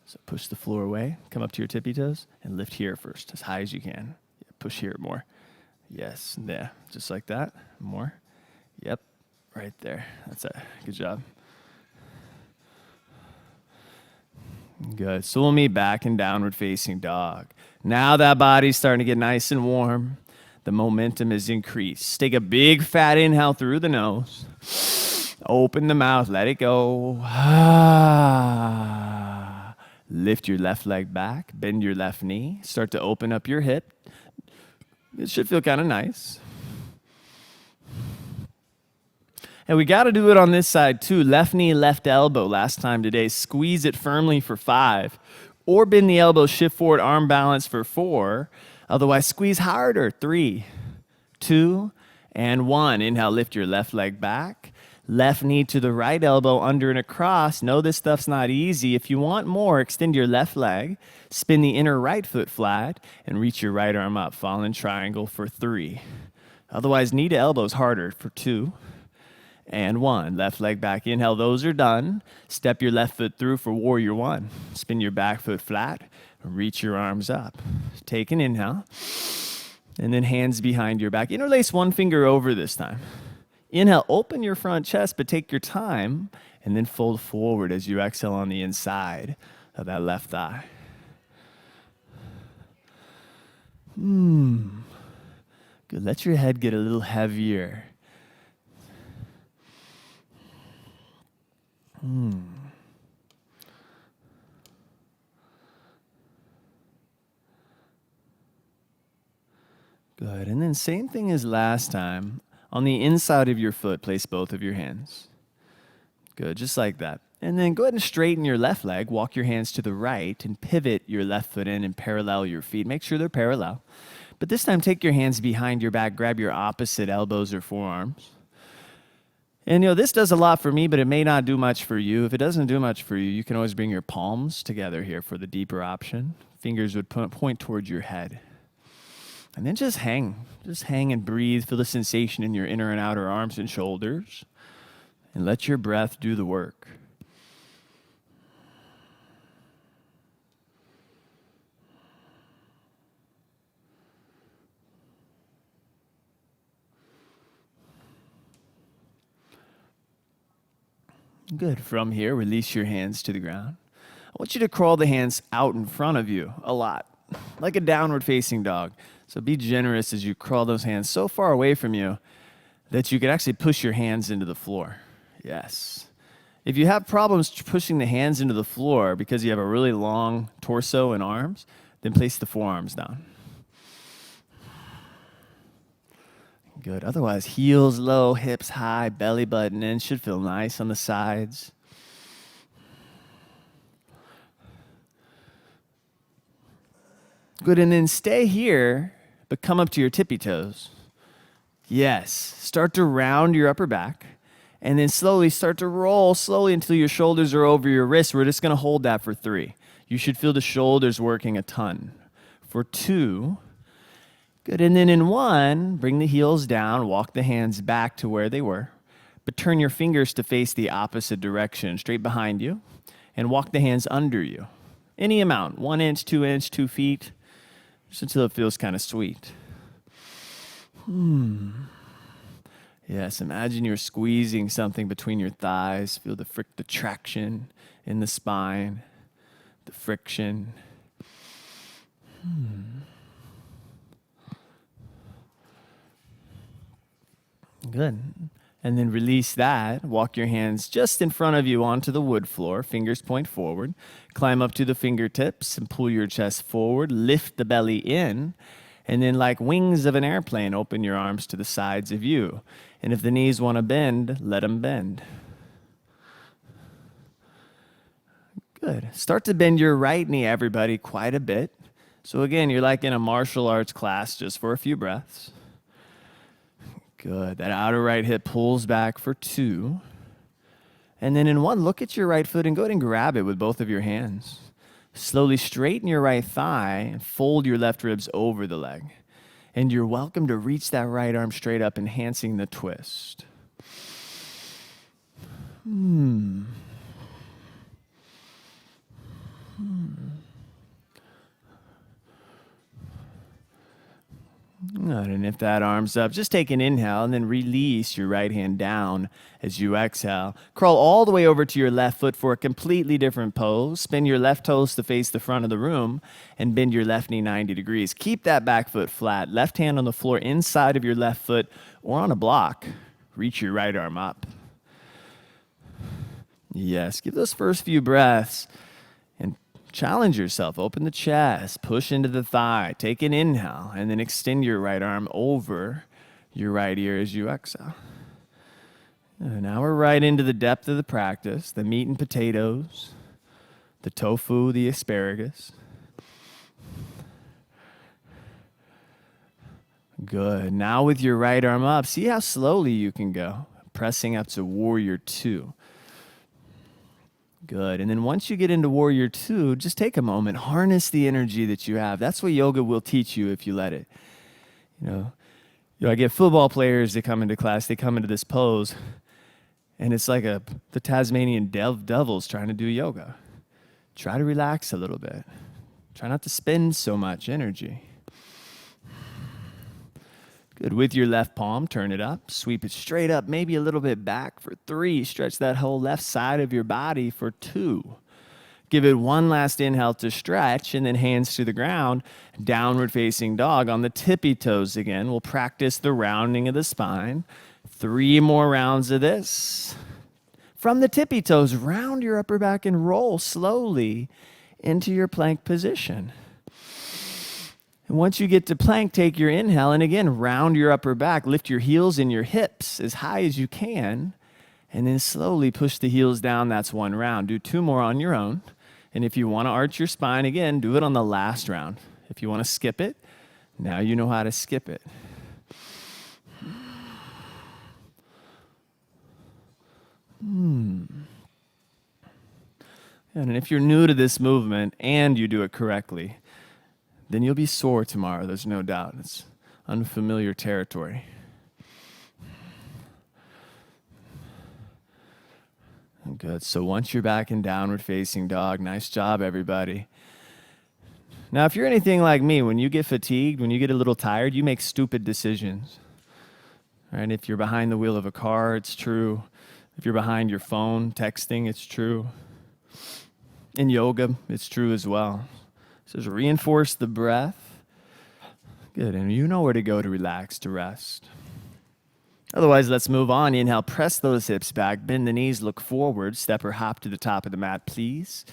So push the floor away, come up to your tippy toes, and lift here first, as high as you can. Push here more. Yes, yeah, just like that. More. Yep, right there. That's it. Good job. Good. So we'll meet back in downward facing dog. Now that body's starting to get nice and warm. The momentum is increased. Take a big fat inhale through the nose. Open the mouth, let it go. Lift your left leg back, bend your left knee. Start to open up your hip. It should feel kind of nice. And we got to do it on this side too. Left knee, left elbow last time today. Squeeze it firmly for 5. Or bend the elbow, shift forward, arm balance for 4. Otherwise, squeeze harder. 3, 2, and 1. Inhale, lift your left leg back. Left knee to the right elbow, under and across. Know this stuff's not easy. If you want more, extend your left leg, spin the inner right foot flat, and reach your right arm up. Fall in triangle for 3. Otherwise, knee to elbows harder for 2. And 1. Left leg back. Inhale, those are done. Step your left foot through for warrior 1. Spin your back foot flat, reach your arms up. Take an inhale, and then hands behind your back. Interlace one finger over this time. Inhale, open your front chest, but take your time, and then fold forward as you exhale on the inside of that left thigh. Good. Let your head get a little heavier. Good. And then same thing as last time. On the inside of your foot, place both of your hands. Good, just like that. And then go ahead and straighten your left leg. Walk your hands to the right and pivot your left foot in and parallel your feet. Make sure they're parallel. But this time, take your hands behind your back. Grab your opposite elbows or forearms. And, this does a lot for me, but it may not do much for you. If it doesn't do much for you, you can always bring your palms together here for the deeper option. Fingers would point towards your head. And then just hang. Just hang and breathe. Feel the sensation in your inner and outer arms and shoulders. And let your breath do the work. Good. From here, release your hands to the ground. I want you to crawl the hands out in front of you a lot, like a downward facing dog. So be generous as you crawl those hands so far away from you that you could actually push your hands into the floor. Yes. If you have problems pushing the hands into the floor because you have a really long torso and arms, then place the forearms down. Good. Otherwise, heels low, hips high, belly button in. Should feel nice on the sides. Good. And then stay here, but come up to your tippy toes. Yes. Start to round your upper back. And then slowly start to roll slowly until your shoulders are over your wrists. We're just going to hold that for 3. You should feel the shoulders working a ton. For 2. Good. And then in 1, bring the heels down, walk the hands back to where they were, but turn your fingers to face the opposite direction, straight behind you, and walk the hands under you. Any amount, 1 inch, 2 inch, 2 feet, just until it feels kind of sweet. Yes, imagine you're squeezing something between your thighs. Feel the traction in the spine, the friction. Good. And then release that. Walk your hands just in front of you onto the wood floor. Fingers point forward. Climb up to the fingertips and pull your chest forward. Lift the belly in. And then like wings of an airplane, open your arms to the sides of you. And if the knees want to bend, let them bend. Good. Start to bend your right knee, everybody, quite a bit. So again, you're like in a martial arts class just for a few breaths. Good. That outer right hip pulls back for 2. And then in 1, look at your right foot and go ahead and grab it with both of your hands. Slowly straighten your right thigh and fold your left ribs over the leg. And you're welcome to reach that right arm straight up, enhancing the twist. Good. And if that arm's up, just take an inhale and then release your right hand down as you exhale. Crawl all the way over to your left foot for a completely different pose. Spin your left toes to face the front of the room and bend your left knee 90 degrees. Keep that back foot flat. Left hand on the floor inside of your left foot or on a block. Reach your right arm up. Yes, give those first few breaths and challenge yourself. Open the chest, push into the thigh, take an inhale, and then extend your right arm over your right ear as you exhale. And now we're right into the depth of the practice, the meat and potatoes, the tofu, the asparagus. Good. Now with your right arm up, see how slowly you can go, pressing up to Warrior 2. Good. And then once you get into Warrior 2, just take a moment, harness the energy that you have. That's what yoga will teach you if you let it. You know, I get football players that come into class, they come into this pose, and it's like the Tasmanian devils trying to do yoga. Try to relax a little bit. Try not to spend so much energy. Good. With your left palm, turn it up, sweep it straight up, maybe a little bit back for 3. Stretch that whole left side of your body for 2. Give it one last inhale to stretch, and then hands to the ground, downward facing dog on the tippy toes again. We'll practice the rounding of the spine. 3 more rounds of this. From the tippy toes, round your upper back and roll slowly into your plank position. And once you get to plank, take your inhale and again, round your upper back, lift your heels and your hips as high as you can, and then slowly push the heels down. That's 1 round. Do 2 more on your own. And if you want to arch your spine again, do it on the last round. If you want to skip it, now you know how to skip it. And if you're new to this movement and you do it correctly, then you'll be sore tomorrow. There's no doubt. It's unfamiliar territory. Good. So once you're back in downward facing dog, nice job, everybody. Now, if you're anything like me, when you get fatigued, when you get a little tired, you make stupid decisions. Right? If you're behind the wheel of a car, it's true. If you're behind your phone texting, it's true. In yoga, it's true as well. So just reinforce the breath. Good. And you know where to go to relax, to rest. Otherwise, let's move on. Inhale, press those hips back, bend the knees, look forward, step or hop to the top of the mat, please.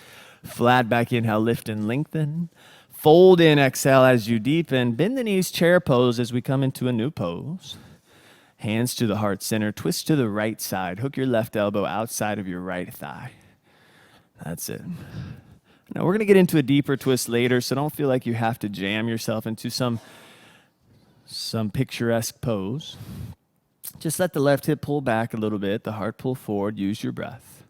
Flat back, inhale, lift and lengthen. Fold in, exhale as you deepen. Bend the knees, chair pose as we come into a new pose. Hands to the heart center, twist to the right side. Hook your left elbow outside of your right thigh. That's it. Now, we're going to get into a deeper twist later, so don't feel like you have to jam yourself into some picturesque pose. Just let the left hip pull back a little bit, the heart pull forward, use your breath.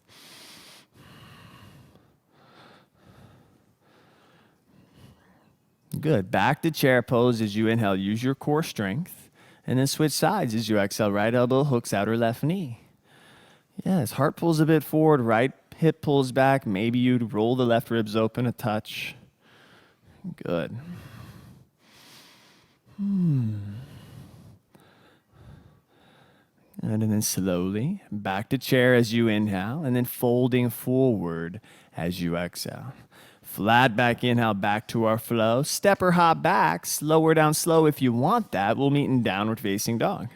Good. Back to chair pose as you inhale, use your core strength, and then switch sides as you exhale, right elbow hooks outer left knee. Yes, heart pulls a bit forward, right hip pulls back, maybe you roll the left ribs open a touch. Good. And then slowly back to chair as you inhale, and then folding forward as you exhale. Flat back, inhale, back to our flow. Step or hop back, slower down slow if you want that. We'll meet in downward facing dog.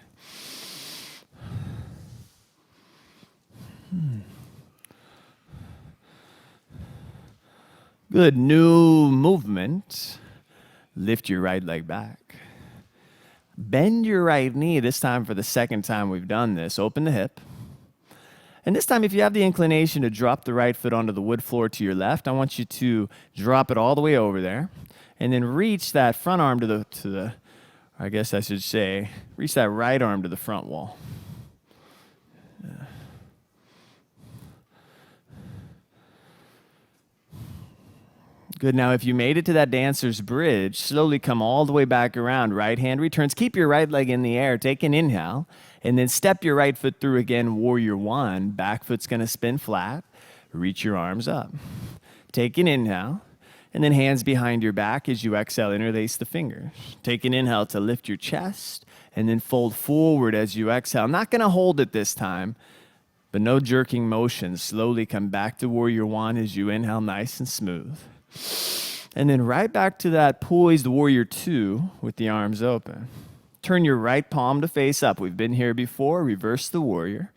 Good, new movement. Lift your right leg back. Bend your right knee, this time for the second time we've done this. Open the hip. And this time, if you have the inclination to drop the right foot onto the wood floor to your left, I want you to drop it all the way over there. And then reach that front arm to the I guess I should say, reach that right arm to the front wall. Good. Now, if you made it to that dancer's bridge, slowly come all the way back around. Right hand returns. Keep your right leg in the air. Take an inhale. And then step your right foot through again, warrior one. Back foot's going to spin flat. Reach your arms up. Take an inhale. And then hands behind your back as you exhale, interlace the fingers. Take an inhale to lift your chest. And then fold forward as you exhale. I'm not going to hold it this time, but no jerking motion. Slowly come back to warrior one as you inhale, nice and smooth. And then right back to that poised warrior two with the arms open. Turn your right palm to face up. We've been here before. Reverse the warrior.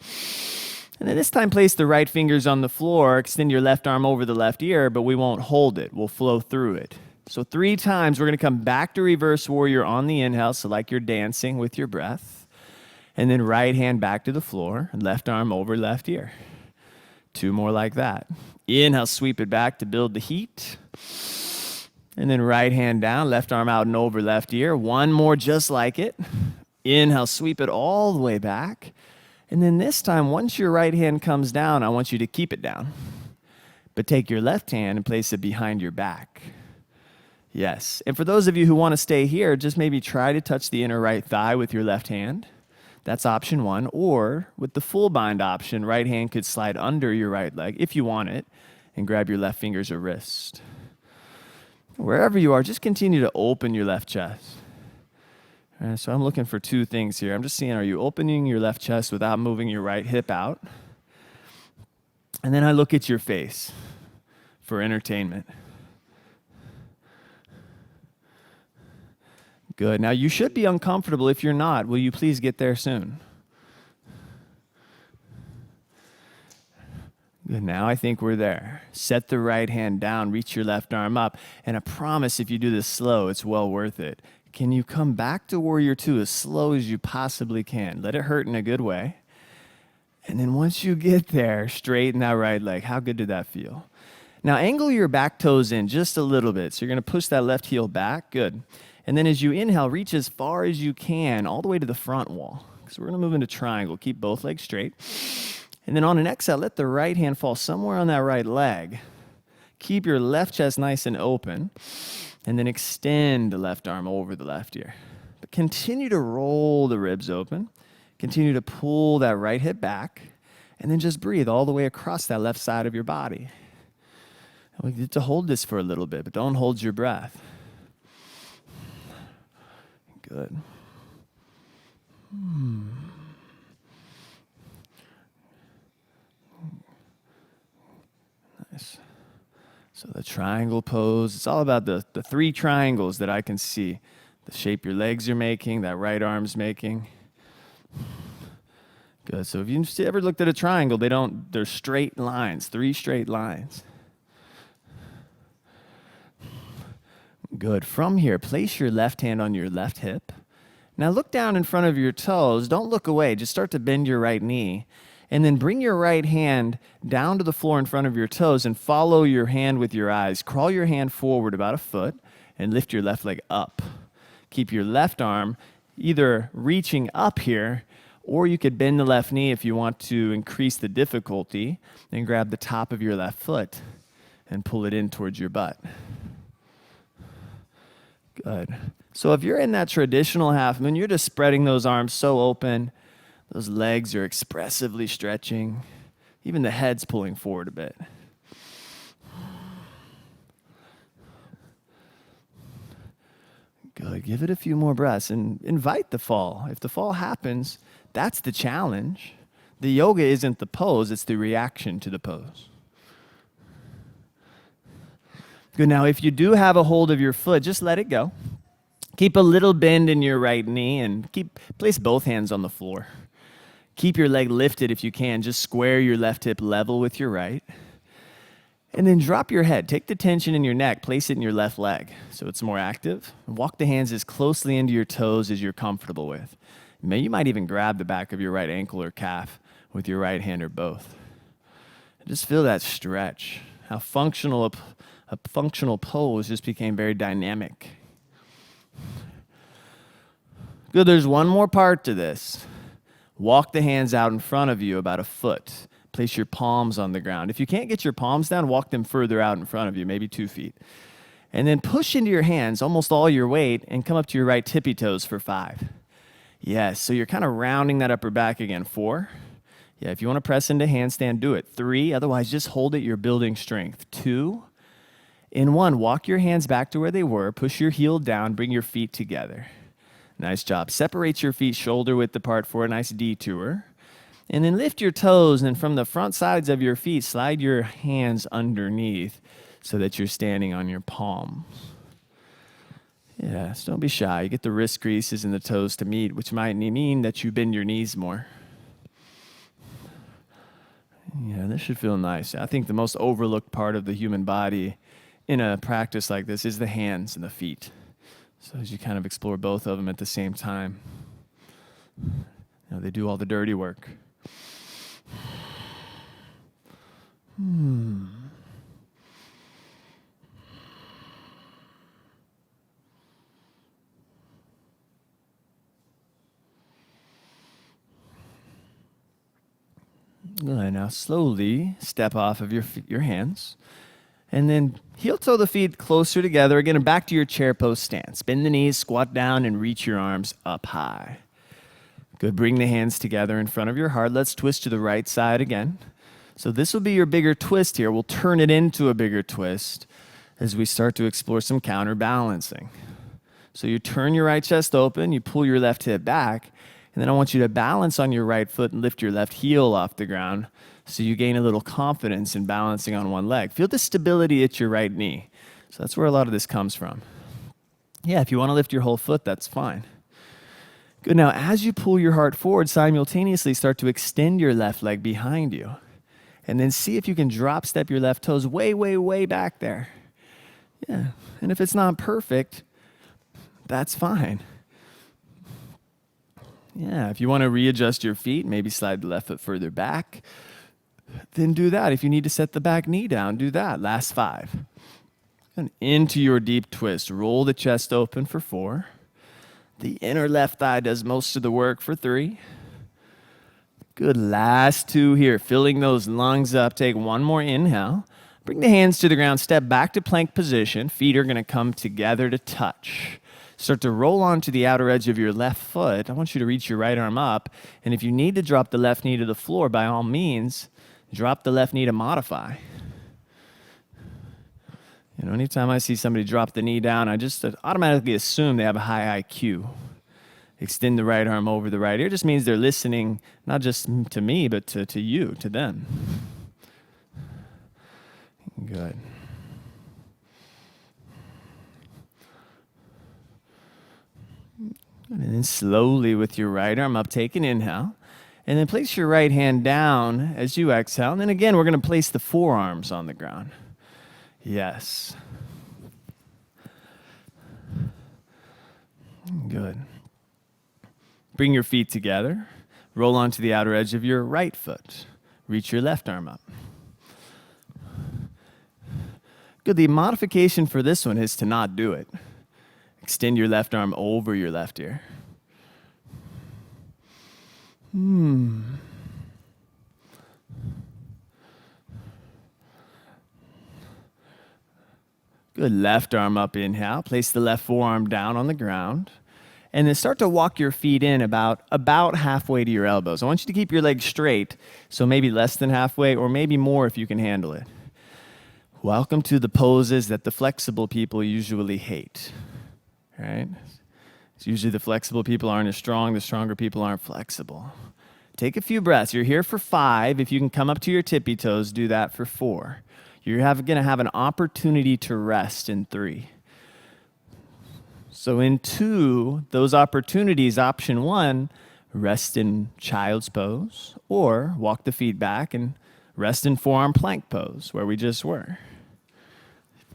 And then this time place the right fingers on the floor. Extend your left arm over the left ear, but we won't hold it. We'll flow through it. So 3 times we're going to come back to reverse warrior on the inhale, so like you're dancing with your breath. And then right hand back to the floor, left arm over left ear. 2 more like that. Inhale, sweep it back to build the heat. And then right hand down, left arm out and over left ear. 1 more just like it. Inhale, sweep it all the way back. And then this time, once your right hand comes down, I want you to keep it down. But take your left hand and place it behind your back. Yes. And for those of you who want to stay here, just maybe try to touch the inner right thigh with your left hand. That's option 1. Or with the full bind option, right hand could slide under your right leg if you want it and grab your left fingers or wrist. Wherever you are, just continue to open your left chest. So I'm looking for 2 things here. I'm just seeing, are you opening your left chest without moving your right hip out? And then I look at your face for entertainment. Good. Now, you should be uncomfortable. If you're not, will you please get there soon? Good. Now I think we're there. Set the right hand down, reach your left arm up, and I promise if you do this slow, it's well worth it. Can you come back to warrior two as slow as you possibly can? Let it hurt in a good way. And then once you get there, straighten that right leg. How good did that feel? Now angle your back toes in just a little bit. So you're going to push that left heel back. Good. And then as you inhale, reach as far as you can all the way to the front wall. So we're going to move into triangle. Keep both legs straight. And then on an exhale, let the right hand fall somewhere on that right leg. Keep your left chest nice and open. And then extend the left arm over the left ear. But continue to roll the ribs open. Continue to pull that right hip back. And then just breathe all the way across that left side of your body. And we get to hold this for a little bit, but don't hold your breath. Good. Nice. So the triangle pose, it's all about the three triangles that I can see. The shape your legs are making, that right arm's making. Good. So if you ever looked at a triangle, they're straight lines, 3 straight lines. Good. From here, place your left hand on your left hip. Now look down in front of your toes. Don't look away. Just start to bend your right knee. And then bring your right hand down to the floor in front of your toes and follow your hand with your eyes. Crawl your hand forward about a foot and lift your left leg up. Keep your left arm either reaching up here, or you could bend the left knee if you want to increase the difficulty and grab the top of your left foot and pull it in towards your butt. Good. So if you're in that traditional half moon, you're just spreading those arms so open. Those legs are expressively stretching. Even the head's pulling forward a bit. Good. Give it a few more breaths and invite the fall. If the fall happens, that's the challenge. The yoga isn't the pose, it's the reaction to the pose. Good. Now, if you do have a hold of your foot, just let it go. Keep a little bend in your right knee and place both hands on the floor. Keep your leg lifted if you can. Just square your left hip level with your right. And then drop your head. Take the tension in your neck. Place it in your left leg so it's more active. Walk the hands as closely into your toes as you're comfortable with. You might even grab the back of your right ankle or calf with your right hand or both. Just feel that stretch. How functional a functional pose just became very dynamic. Good. There's one more part to this. Walk the hands out in front of you about a foot. Place your palms on the ground. If you can't get your palms down, walk them further out in front of you, maybe 2 feet. And then push into your hands almost all your weight and come up to your right tippy toes for 5. Yes, so you're kind of rounding that upper back again. 4. Yeah, if you want to press into handstand, do it. 3, otherwise just hold it. You're building strength. 2. In 1, walk your hands back to where they were. Push your heel down. Bring your feet together. Nice job. Separate your feet shoulder width apart for a nice detour. And then lift your toes, and from the front sides of your feet, slide your hands underneath so that you're standing on your palms. Yes, don't be shy. You get the wrist creases and the toes to meet, which might mean that you bend your knees more. Yeah, this should feel nice. I think the most overlooked part of the human body in a practice like this is the hands and the feet. So as you kind of explore both of them at the same time, they do all the dirty work. Good. Now slowly step off of your hands. And then heel toe the feet closer together. Again, back to your chair pose stance. Bend the knees, squat down, and reach your arms up high. Good. Bring the hands together in front of your heart. Let's twist to the right side again. So this will be your bigger twist here. We'll turn it into a bigger twist as we start to explore some counterbalancing. So you turn your right chest open, you pull your left hip back, and then I want you to balance on your right foot and lift your left heel off the ground so you gain a little confidence in balancing on one leg. Feel the stability at your right knee. So that's where a lot of this comes from. Yeah, if you want to lift your whole foot, that's fine. Good. Now, as you pull your heart forward, simultaneously start to extend your left leg behind you. And then see if you can drop step your left toes way, way, way back there. Yeah. And if it's not perfect, that's fine. Yeah. If you want to readjust your feet, maybe slide the left foot further back, then do that. If you need to set the back knee down, do that. Last 5. And into your deep twist. Roll the chest open for 4. The inner left thigh does most of the work for 3. Good. Last 2 here. Filling those lungs up. Take one more inhale. Bring the hands to the ground, step back to plank position. Feet are going to come together to touch. Start to roll onto the outer edge of your left foot. I want you to reach your right arm up. And if you need to drop the left knee to the floor, by all means, drop the left knee to modify. Anytime I see somebody drop the knee down, I just automatically assume they have a high IQ. Extend the right arm over the right ear just means they're listening, not just to me, but to you, to them. Good. And then slowly with your right arm up, take an inhale. And then place your right hand down as you exhale. And then again, we're going to place the forearms on the ground. Yes. Good. Bring your feet together. Roll onto the outer edge of your right foot. Reach your left arm up. Good. The modification for this one is to not do it. Extend your left arm over your left ear. Good. Left arm up, inhale. Place the left forearm down on the ground. And then start to walk your feet in about halfway to your elbows. I want you to keep your legs straight, so maybe less than halfway or maybe more if you can handle it. Welcome to the poses that the flexible people usually hate. Right? It's usually the flexible people aren't as strong, the stronger people aren't flexible. Take a few breaths. You're here for 5. If you can come up to your tippy toes, do that for 4. You're going to have an opportunity to rest in 3. So in 2, those opportunities, option 1, rest in child's pose, or walk the feet back and rest in forearm plank pose, where we just were.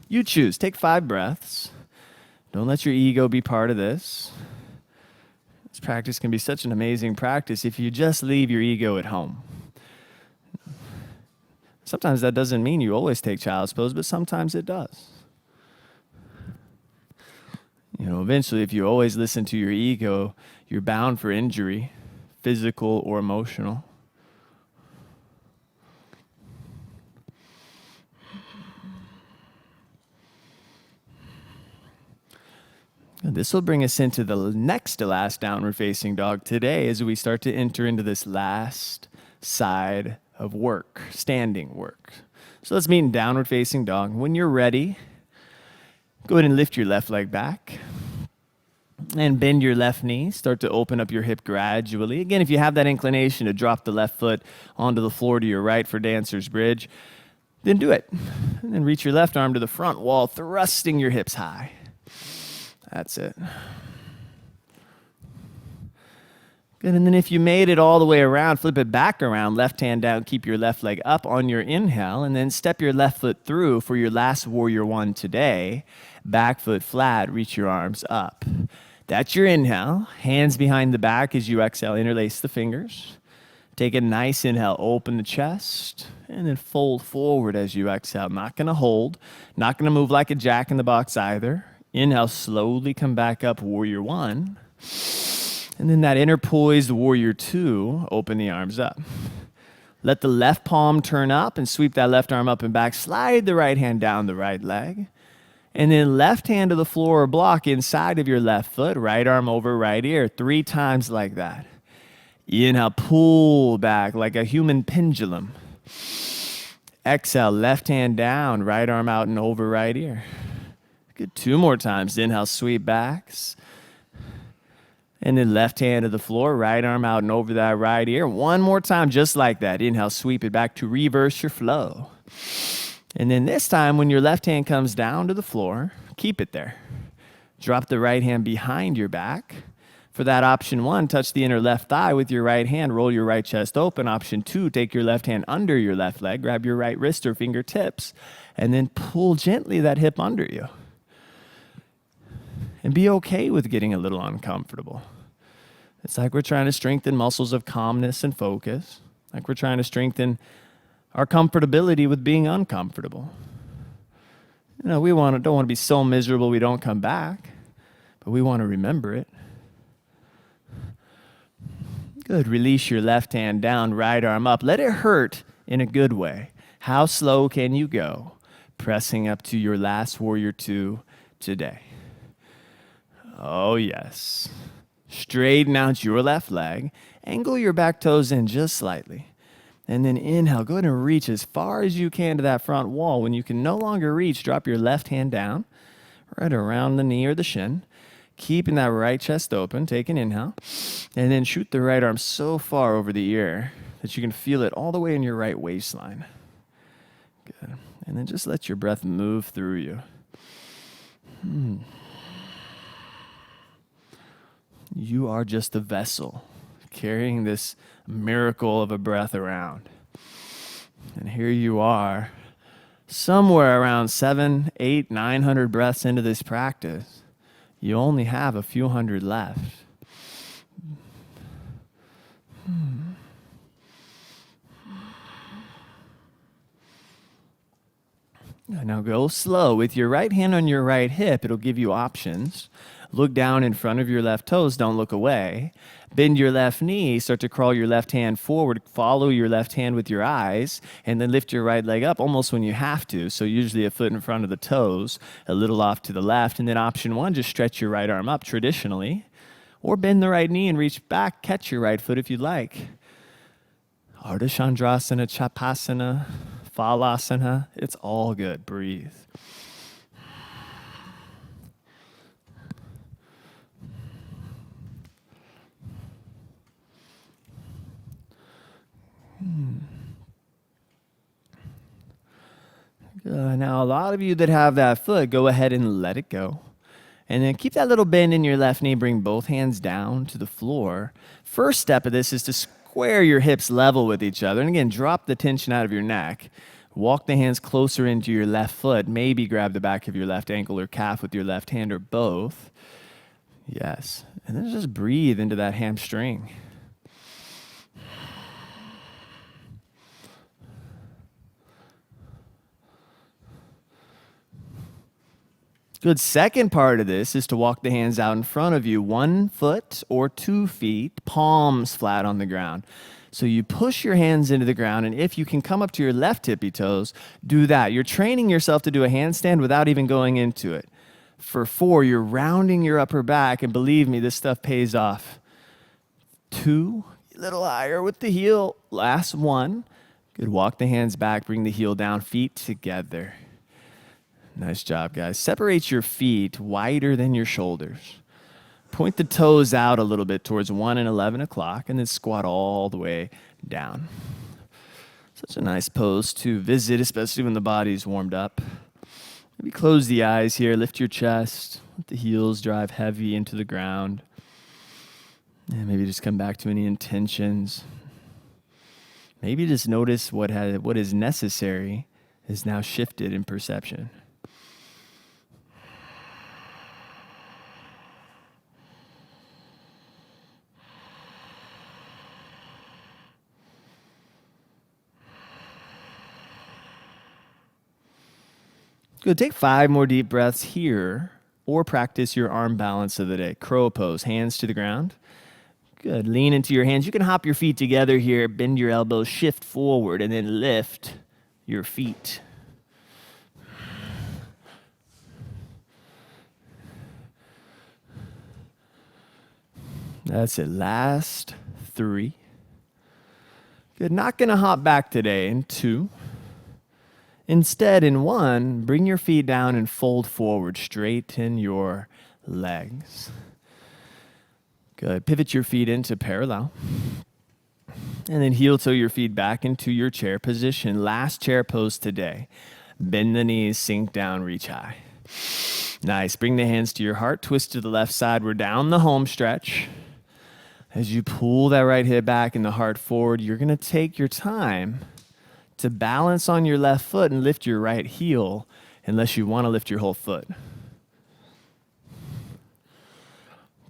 You choose. Take 5 breaths. Don't let your ego be part of this. This practice can be such an amazing practice if you just leave your ego at home. Sometimes that doesn't mean you always take child's pose, but sometimes it does. Eventually, if you always listen to your ego, you're bound for injury, physical or emotional. This will bring us into the next to last downward facing dog today as we start to enter into this last side of work, standing work. So let's meet in downward facing dog. When you're ready, go ahead and lift your left leg back and bend your left knee. Start to open up your hip gradually. Again, if you have that inclination to drop the left foot onto the floor to your right for dancer's bridge, then do it. And then reach your left arm to the front wall, thrusting your hips high. That's it. Good, and then if you made it all the way around, flip it back around, left hand down, keep your left leg up on your inhale, and then step your left foot through for your last warrior 1 today. Back foot flat, reach your arms up. That's your inhale. Hands behind the back as you exhale, interlace the fingers. Take a nice inhale, open the chest, and then fold forward as you exhale. Not going to hold, not going to move like a jack in the box either. Inhale, slowly come back up, warrior 1. And then that inner poised warrior 2, open the arms up. Let the left palm turn up and sweep that left arm up and back. Slide the right hand down the right leg. And then left hand to the floor or block inside of your left foot, right arm over right ear, 3 times like that. Inhale, pull back like a human pendulum. Exhale, left hand down, right arm out and over right ear. Good, 2 more times. Inhale, sweep backs. And then left hand to the floor, right arm out and over that right ear. 1 more time, just like that. Inhale, sweep it back to reverse your flow. And then this time, when your left hand comes down to the floor, keep it there. Drop the right hand behind your back. For that option 1, touch the inner left thigh with your right hand. Roll your right chest open. Option 2, take your left hand under your left leg. Grab your right wrist or fingertips. And then pull gently that hip under you. And be okay with getting a little uncomfortable. It's like we're trying to strengthen muscles of calmness and focus. Like we're trying to strengthen our comfortability with being uncomfortable. We don't want to be so miserable we don't come back, but we want to remember it. Good. Release your left hand down, right arm up. Let it hurt in a good way. How slow can you go? pressing up to your last warrior two today. Oh, yes. Straighten out your left leg. Angle your back toes in just slightly. And then inhale. Go ahead and reach as far as you can to that front wall. When you can no longer reach, drop your left hand down, right around the knee or the shin. Keeping that right chest open. Take an inhale. And then shoot the right arm so far over the ear that you can feel it all the way in your right waistline. Good. And then just let your breath move through you. You are just a vessel carrying this miracle of a breath around. And here you are, somewhere around 700, 800, 900 breaths into this practice. You only have a few hundred left. Now go slow. With your right hand on your right hip, it'll give you options. Look down in front of your left toes, don't look away. Bend your left knee, start to crawl your left hand forward, follow your left hand with your eyes, and then lift your right leg up almost when you have to. So usually a foot in front of the toes, a little off to the left. And then option one, just stretch your right arm up traditionally. Or bend the right knee and reach back, catch your right foot if you'd like. Ardha Chandrasana, Chapasana, Phalasana, it's all good. Breathe. Good. Now, a lot of you that have that foot, go ahead and let it go. And then keep that little bend in your left knee. Bring both hands down to the floor. First step of this is to square your hips level with each other. And again, drop the tension out of your neck. Walk the hands closer into your left foot. Maybe grab the back of your left ankle or calf with your left hand or both. Yes. And then just breathe into that hamstring. Good. Second part of this is to walk the hands out in front of you, 1 foot or 2 feet, palms flat on the ground. So you push your hands into the ground, and if you can come up to your left tippy toes, do that. You're training yourself to do a handstand without even going into it. For 4, you're rounding your upper back, and believe me, this stuff pays off. 2, a little higher with the heel. Last 1. Good. Walk the hands back, bring the heel down, feet together. Nice job, guys. Separate your feet wider than your shoulders. Point the toes out a little bit towards 1 and 11 o'clock, and then squat all the way down. Such a nice pose to visit, especially when the body's warmed up. Maybe close the eyes here, lift your chest, let the heels drive heavy into the ground. And maybe just come back to any intentions. Maybe just notice what is necessary is now shifted in perception. Good. Take 5 more deep breaths here, or practice your arm balance of the day. Crow pose, hands to the ground. Good. Lean into your hands. You can hop your feet together here, bend your elbows, shift forward, and then lift your feet. That's it. Last 3. Good. Not going to hop back today in 2. Instead, in 1, bring your feet down and fold forward. Straighten your legs. Good. Pivot your feet into parallel. And then heel toe your feet back into your chair position. Last chair pose today. Bend the knees, sink down, reach high. Nice. Bring the hands to your heart. Twist to the left side. We're down the home stretch. As you pull that right hip back and the heart forward, you're going to take your time to balance on your left foot and lift your right heel unless you want to lift your whole foot.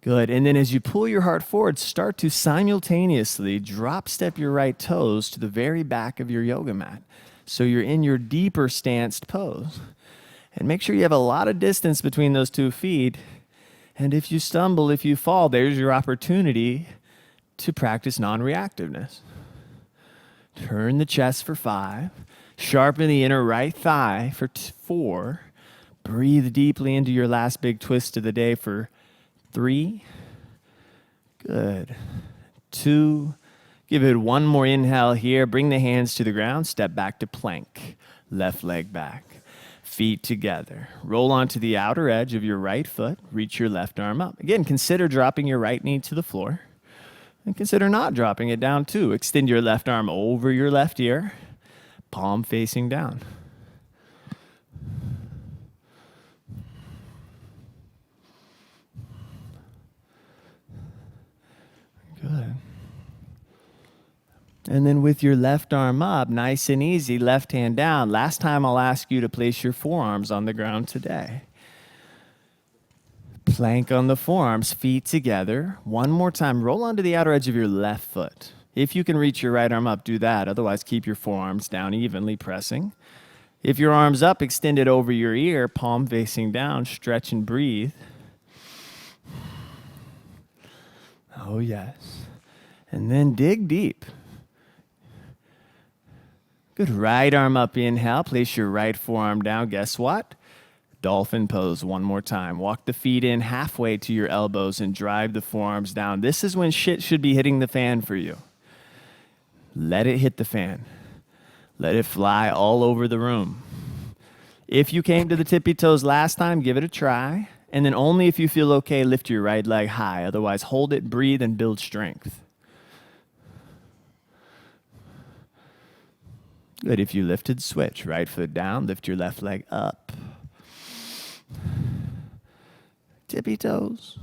Good. And then as you pull your heart forward, start to simultaneously drop step your right toes to the very back of your yoga mat. So you're in your deeper stanced pose. And make sure you have a lot of distance between those 2 feet. And if you stumble, if you fall, there's your opportunity to practice non-reactiveness. Turn the chest for 5. Sharpen the inner right thigh for 4. Breathe deeply into your last big twist of the day for 3. Good. 2. Give it one more inhale here. Bring the hands to the ground. Step back to plank. Left leg back. Feet together. Roll onto the outer edge of your right foot. Reach your left arm up. Again, consider dropping your right knee to the floor. And consider not dropping it down too. Extend your left arm over your left ear. Palm facing down. Good. And then with your left arm up, nice and easy, left hand down. Last time I'll ask you to place your forearms on the ground today. Plank on the forearms, feet together. One more time, roll onto the outer edge of your left foot. If you can reach your right arm up, do that. Otherwise, keep your forearms down evenly, pressing. If your arm's up, extend it over your ear, palm facing down, stretch and breathe. Oh, yes. And then dig deep. Good. Right arm up, inhale. Place your right forearm down. Guess what? Dolphin pose one more time. Walk the feet in halfway to your elbows and drive the forearms down. This is when shit should be hitting the fan for you. Let it hit the fan. Let it fly all over the room. If you came to the tippy toes last time, give it a try. And then only if you feel okay, lift your right leg high. Otherwise, hold it, breathe, and build strength. Good. If you lifted, switch. Right foot down, lift your left leg up. Tippy toes.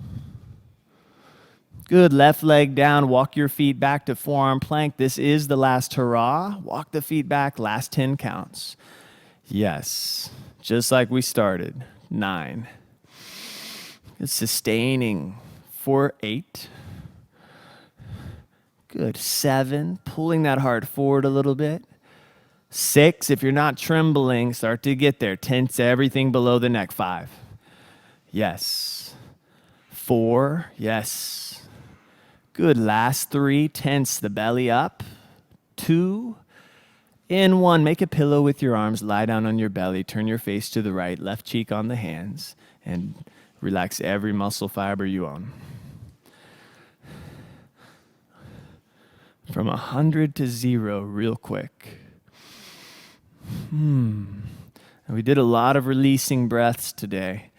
Good. Left leg down. Walk your feet back to forearm plank. This is the last hurrah. Walk the feet back. Last 10 counts. Yes. Just like we started. 9. Good. Sustaining for 8. Good. 7. Pulling that heart forward a little bit. 6, if you're not trembling, start to get there. Tense everything below the neck. 5. Yes. 4. Yes. Good. Last 3, tense the belly up. 2. In 1, make a pillow with your arms. Lie down on your belly. Turn your face to the right. Left cheek on the hands. And relax every muscle fiber you own. From 100 to 0 real quick. And we did a lot of releasing breaths today.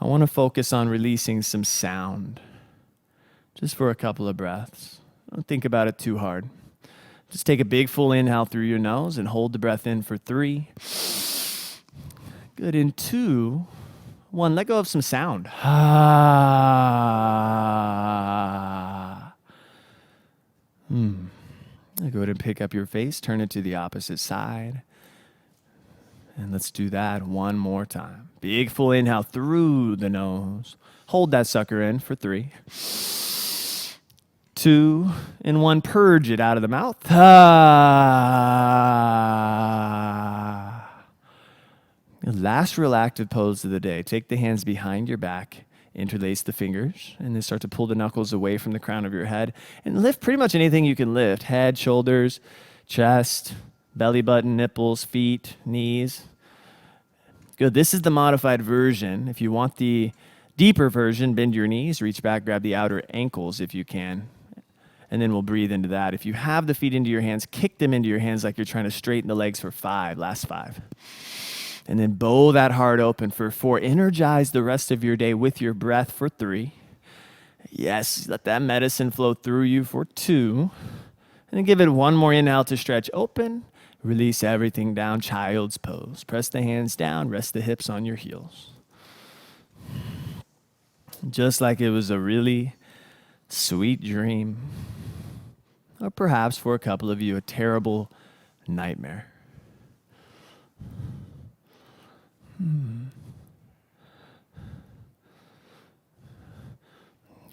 I want to focus on releasing some sound. Just for a couple of breaths. Don't think about it too hard. Just take a big full inhale through your nose and hold the breath in for 3. Good. In 2, 1, let go of some sound. Go ahead and pick up your face, turn it to the opposite side. And let's do that one more time. Big full inhale through the nose. Hold that sucker in for 3. 2, and 1, purge it out of the mouth. Last real active pose of the day. Take the hands behind your back, interlace the fingers, and then start to pull the knuckles away from the crown of your head. And lift pretty much anything you can lift. Head, shoulders, chest, belly button, nipples, feet, knees. Good. This is the modified version. If you want the deeper version, bend your knees, reach back, grab the outer ankles if you can. And then we'll breathe into that. If you have the feet into your hands, kick them into your hands like you're trying to straighten the legs for 5. Last 5. And then bow that heart open for 4. Energize the rest of your day with your breath for 3. Yes, let that medicine flow through you for 2. And then give it one more inhale to stretch open. Release everything down, child's pose. Press the hands down, rest the hips on your heels. Just like it was a really sweet dream. Or perhaps for a couple of you, a terrible nightmare.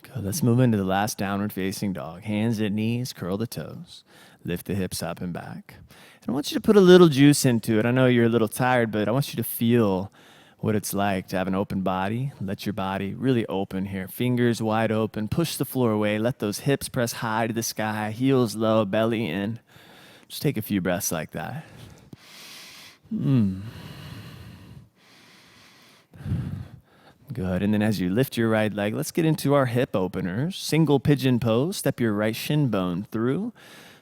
Good. Let's move into the last downward facing dog. Hands at knees, curl the toes. Lift the hips up and back. And I want you to put a little juice into it. I know you're a little tired, but I want you to feel what it's like to have an open body. Let your body really open here. Fingers wide open. Push the floor away. Let those hips press high to the sky. Heels low, belly in. Just take a few breaths like that. Good. And then as you lift your right leg, let's get into our hip openers. Single pigeon pose. Step your right shin bone through.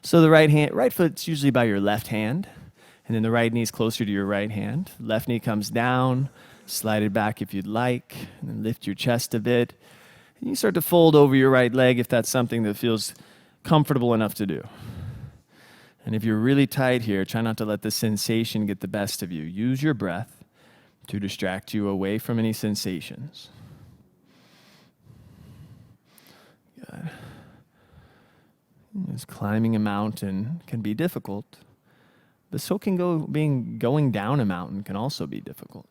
So the right foot's usually by your left hand, and then the right knee's closer to your right hand. Left knee comes down. Slide it back if you'd like, and then lift your chest a bit. And you start to fold over your right leg if that's something that feels comfortable enough to do. And if you're really tight here, try not to let the sensation get the best of you. Use your breath to distract you away from any sensations. Good. As climbing a mountain can be difficult, but so can going down a mountain can also be difficult.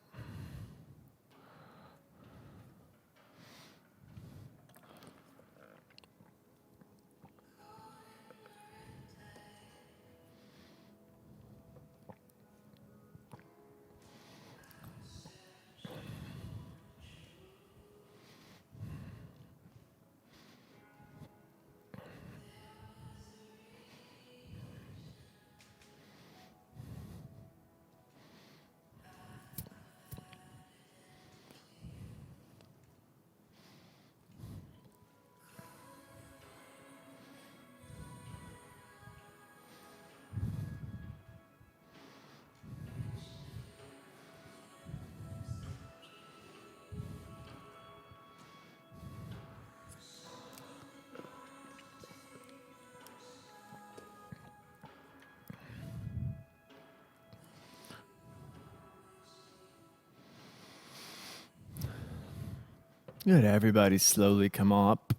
Good. Everybody slowly come up.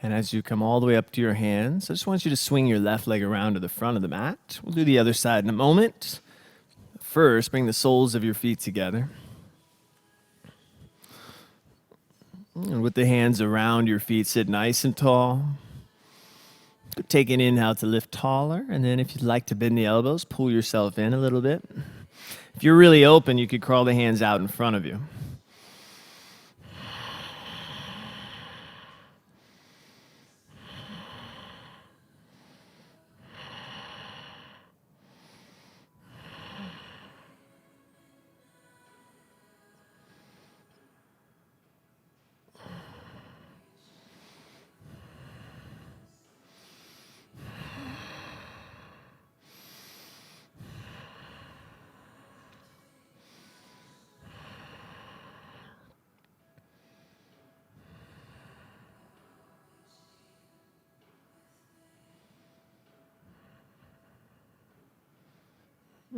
And as you come all the way up to your hands, I just want you to swing your left leg around to the front of the mat. We'll do the other side in a moment. First, bring the soles of your feet together. And with the hands around your feet, sit nice and tall. Take an inhale to lift taller. And then if you'd like to bend the elbows, pull yourself in a little bit. If you're really open, you could crawl the hands out in front of you.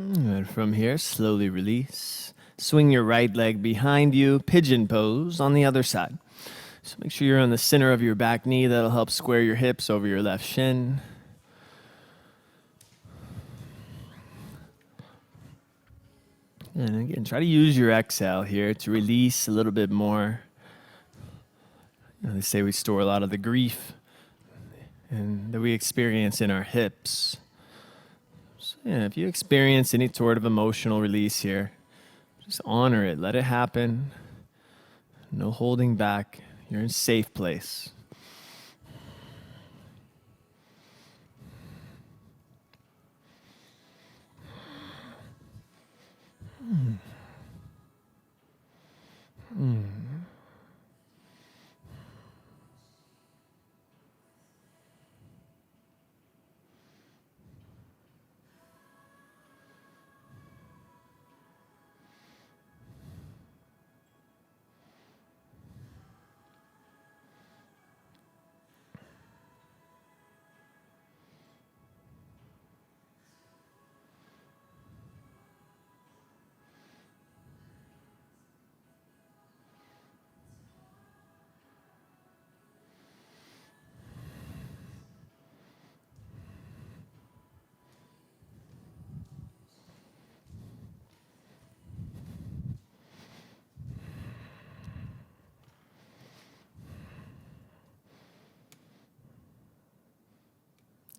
And from here, slowly release. Swing your right leg behind you, pigeon pose on the other side. So make sure you're on the center of your back knee. That'll help square your hips over your left shin. And again, try to use your exhale here to release a little bit more. They say we store a lot of the grief and that we experience in our hips. So, if you experience any sort of emotional release here, just honor it. Let it happen. No holding back. You're in a safe place.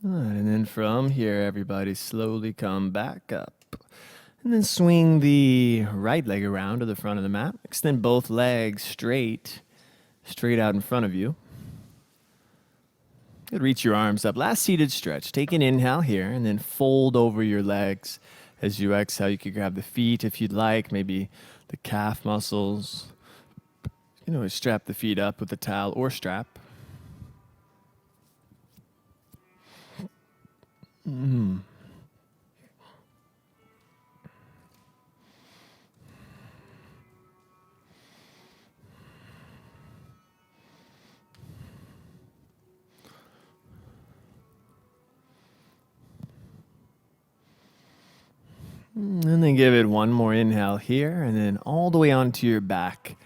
All right, and then from here, everybody slowly come back up. And then swing the right leg around to the front of the mat. Extend both legs straight out in front of you. Good. Reach your arms up. Last seated stretch. Take an inhale here and then fold over your legs As you exhale, you could grab the feet if you'd like, maybe the calf muscles. You can always strap the feet up with a towel or strap. And then give it one more inhale here, and then all the way onto your back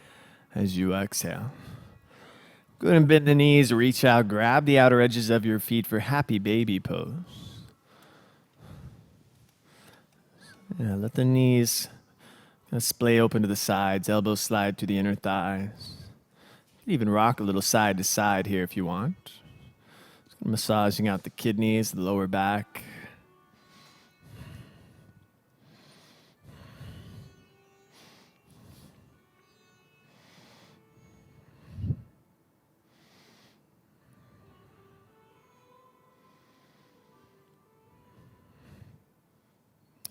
as you exhale. Go ahead and bend the knees, reach out, grab the outer edges of your feet for happy baby pose. Yeah, let the knees kind of splay open to the sides, elbows slide to the inner thighs. You can even rock a little side to side here if you want. Just massaging out the kidneys, the lower back.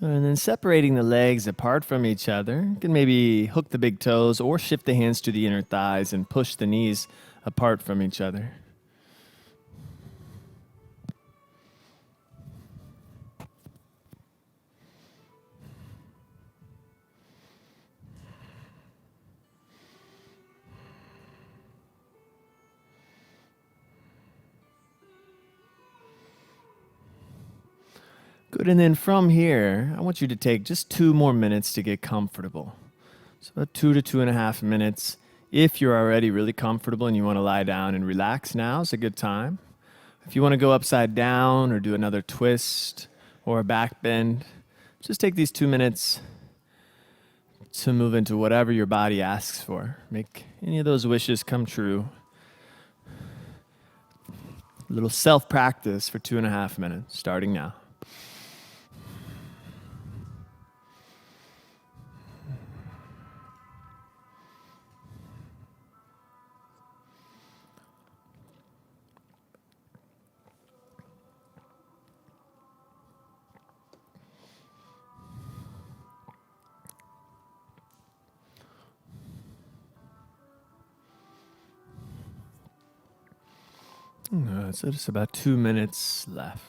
And then separating the legs apart from each other. You can maybe hook the big toes or shift the hands to the inner thighs and push the knees apart from each other. Good, and then from here, I want you to take just 2 more minutes to get comfortable. So about 2 to 2.5 minutes. If you're already really comfortable and you want to lie down and relax, now is a good time. If you want to go upside down or do another twist or a back bend, just take these 2 minutes to move into whatever your body asks for. Make any of those wishes come true. A little self-practice for 2.5 minutes, starting now. So just about 2 minutes left.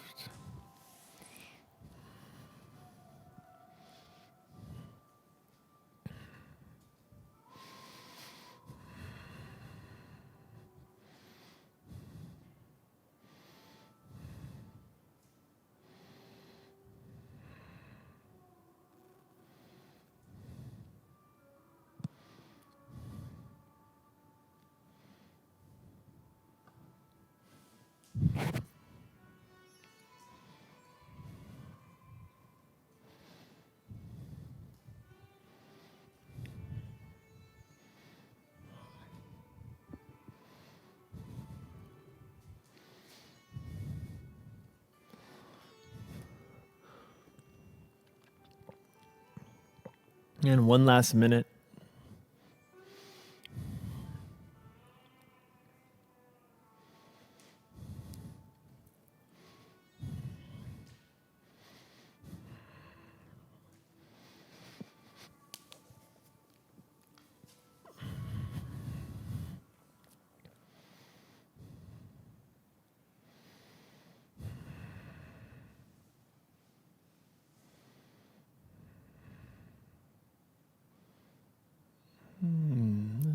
And one last minute.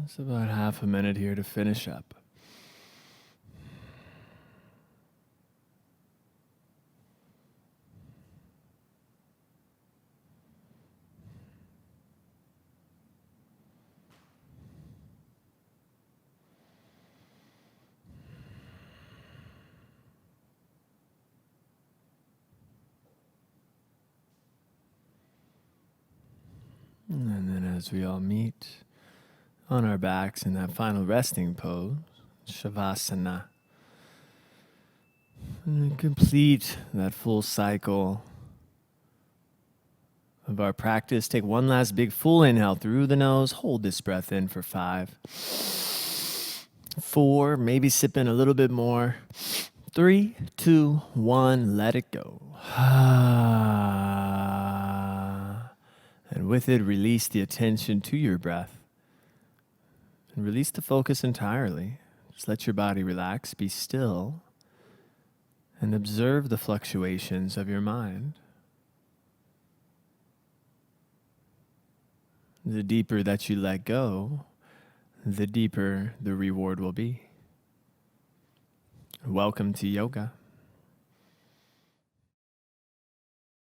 It's about half a minute here to finish up. And then as we all meet on our backs in that final resting pose, shavasana, and complete that full cycle of our practice. Take one last big full inhale through the nose. Hold this breath in for 5, 4, maybe sip in a little bit more. 3, 2, 1, let it go. And with it, release the attention to your breath. And release the focus entirely. Just let your body relax, be still, and observe the fluctuations of your mind. The deeper that you let go, the deeper the reward will be. Welcome to yoga.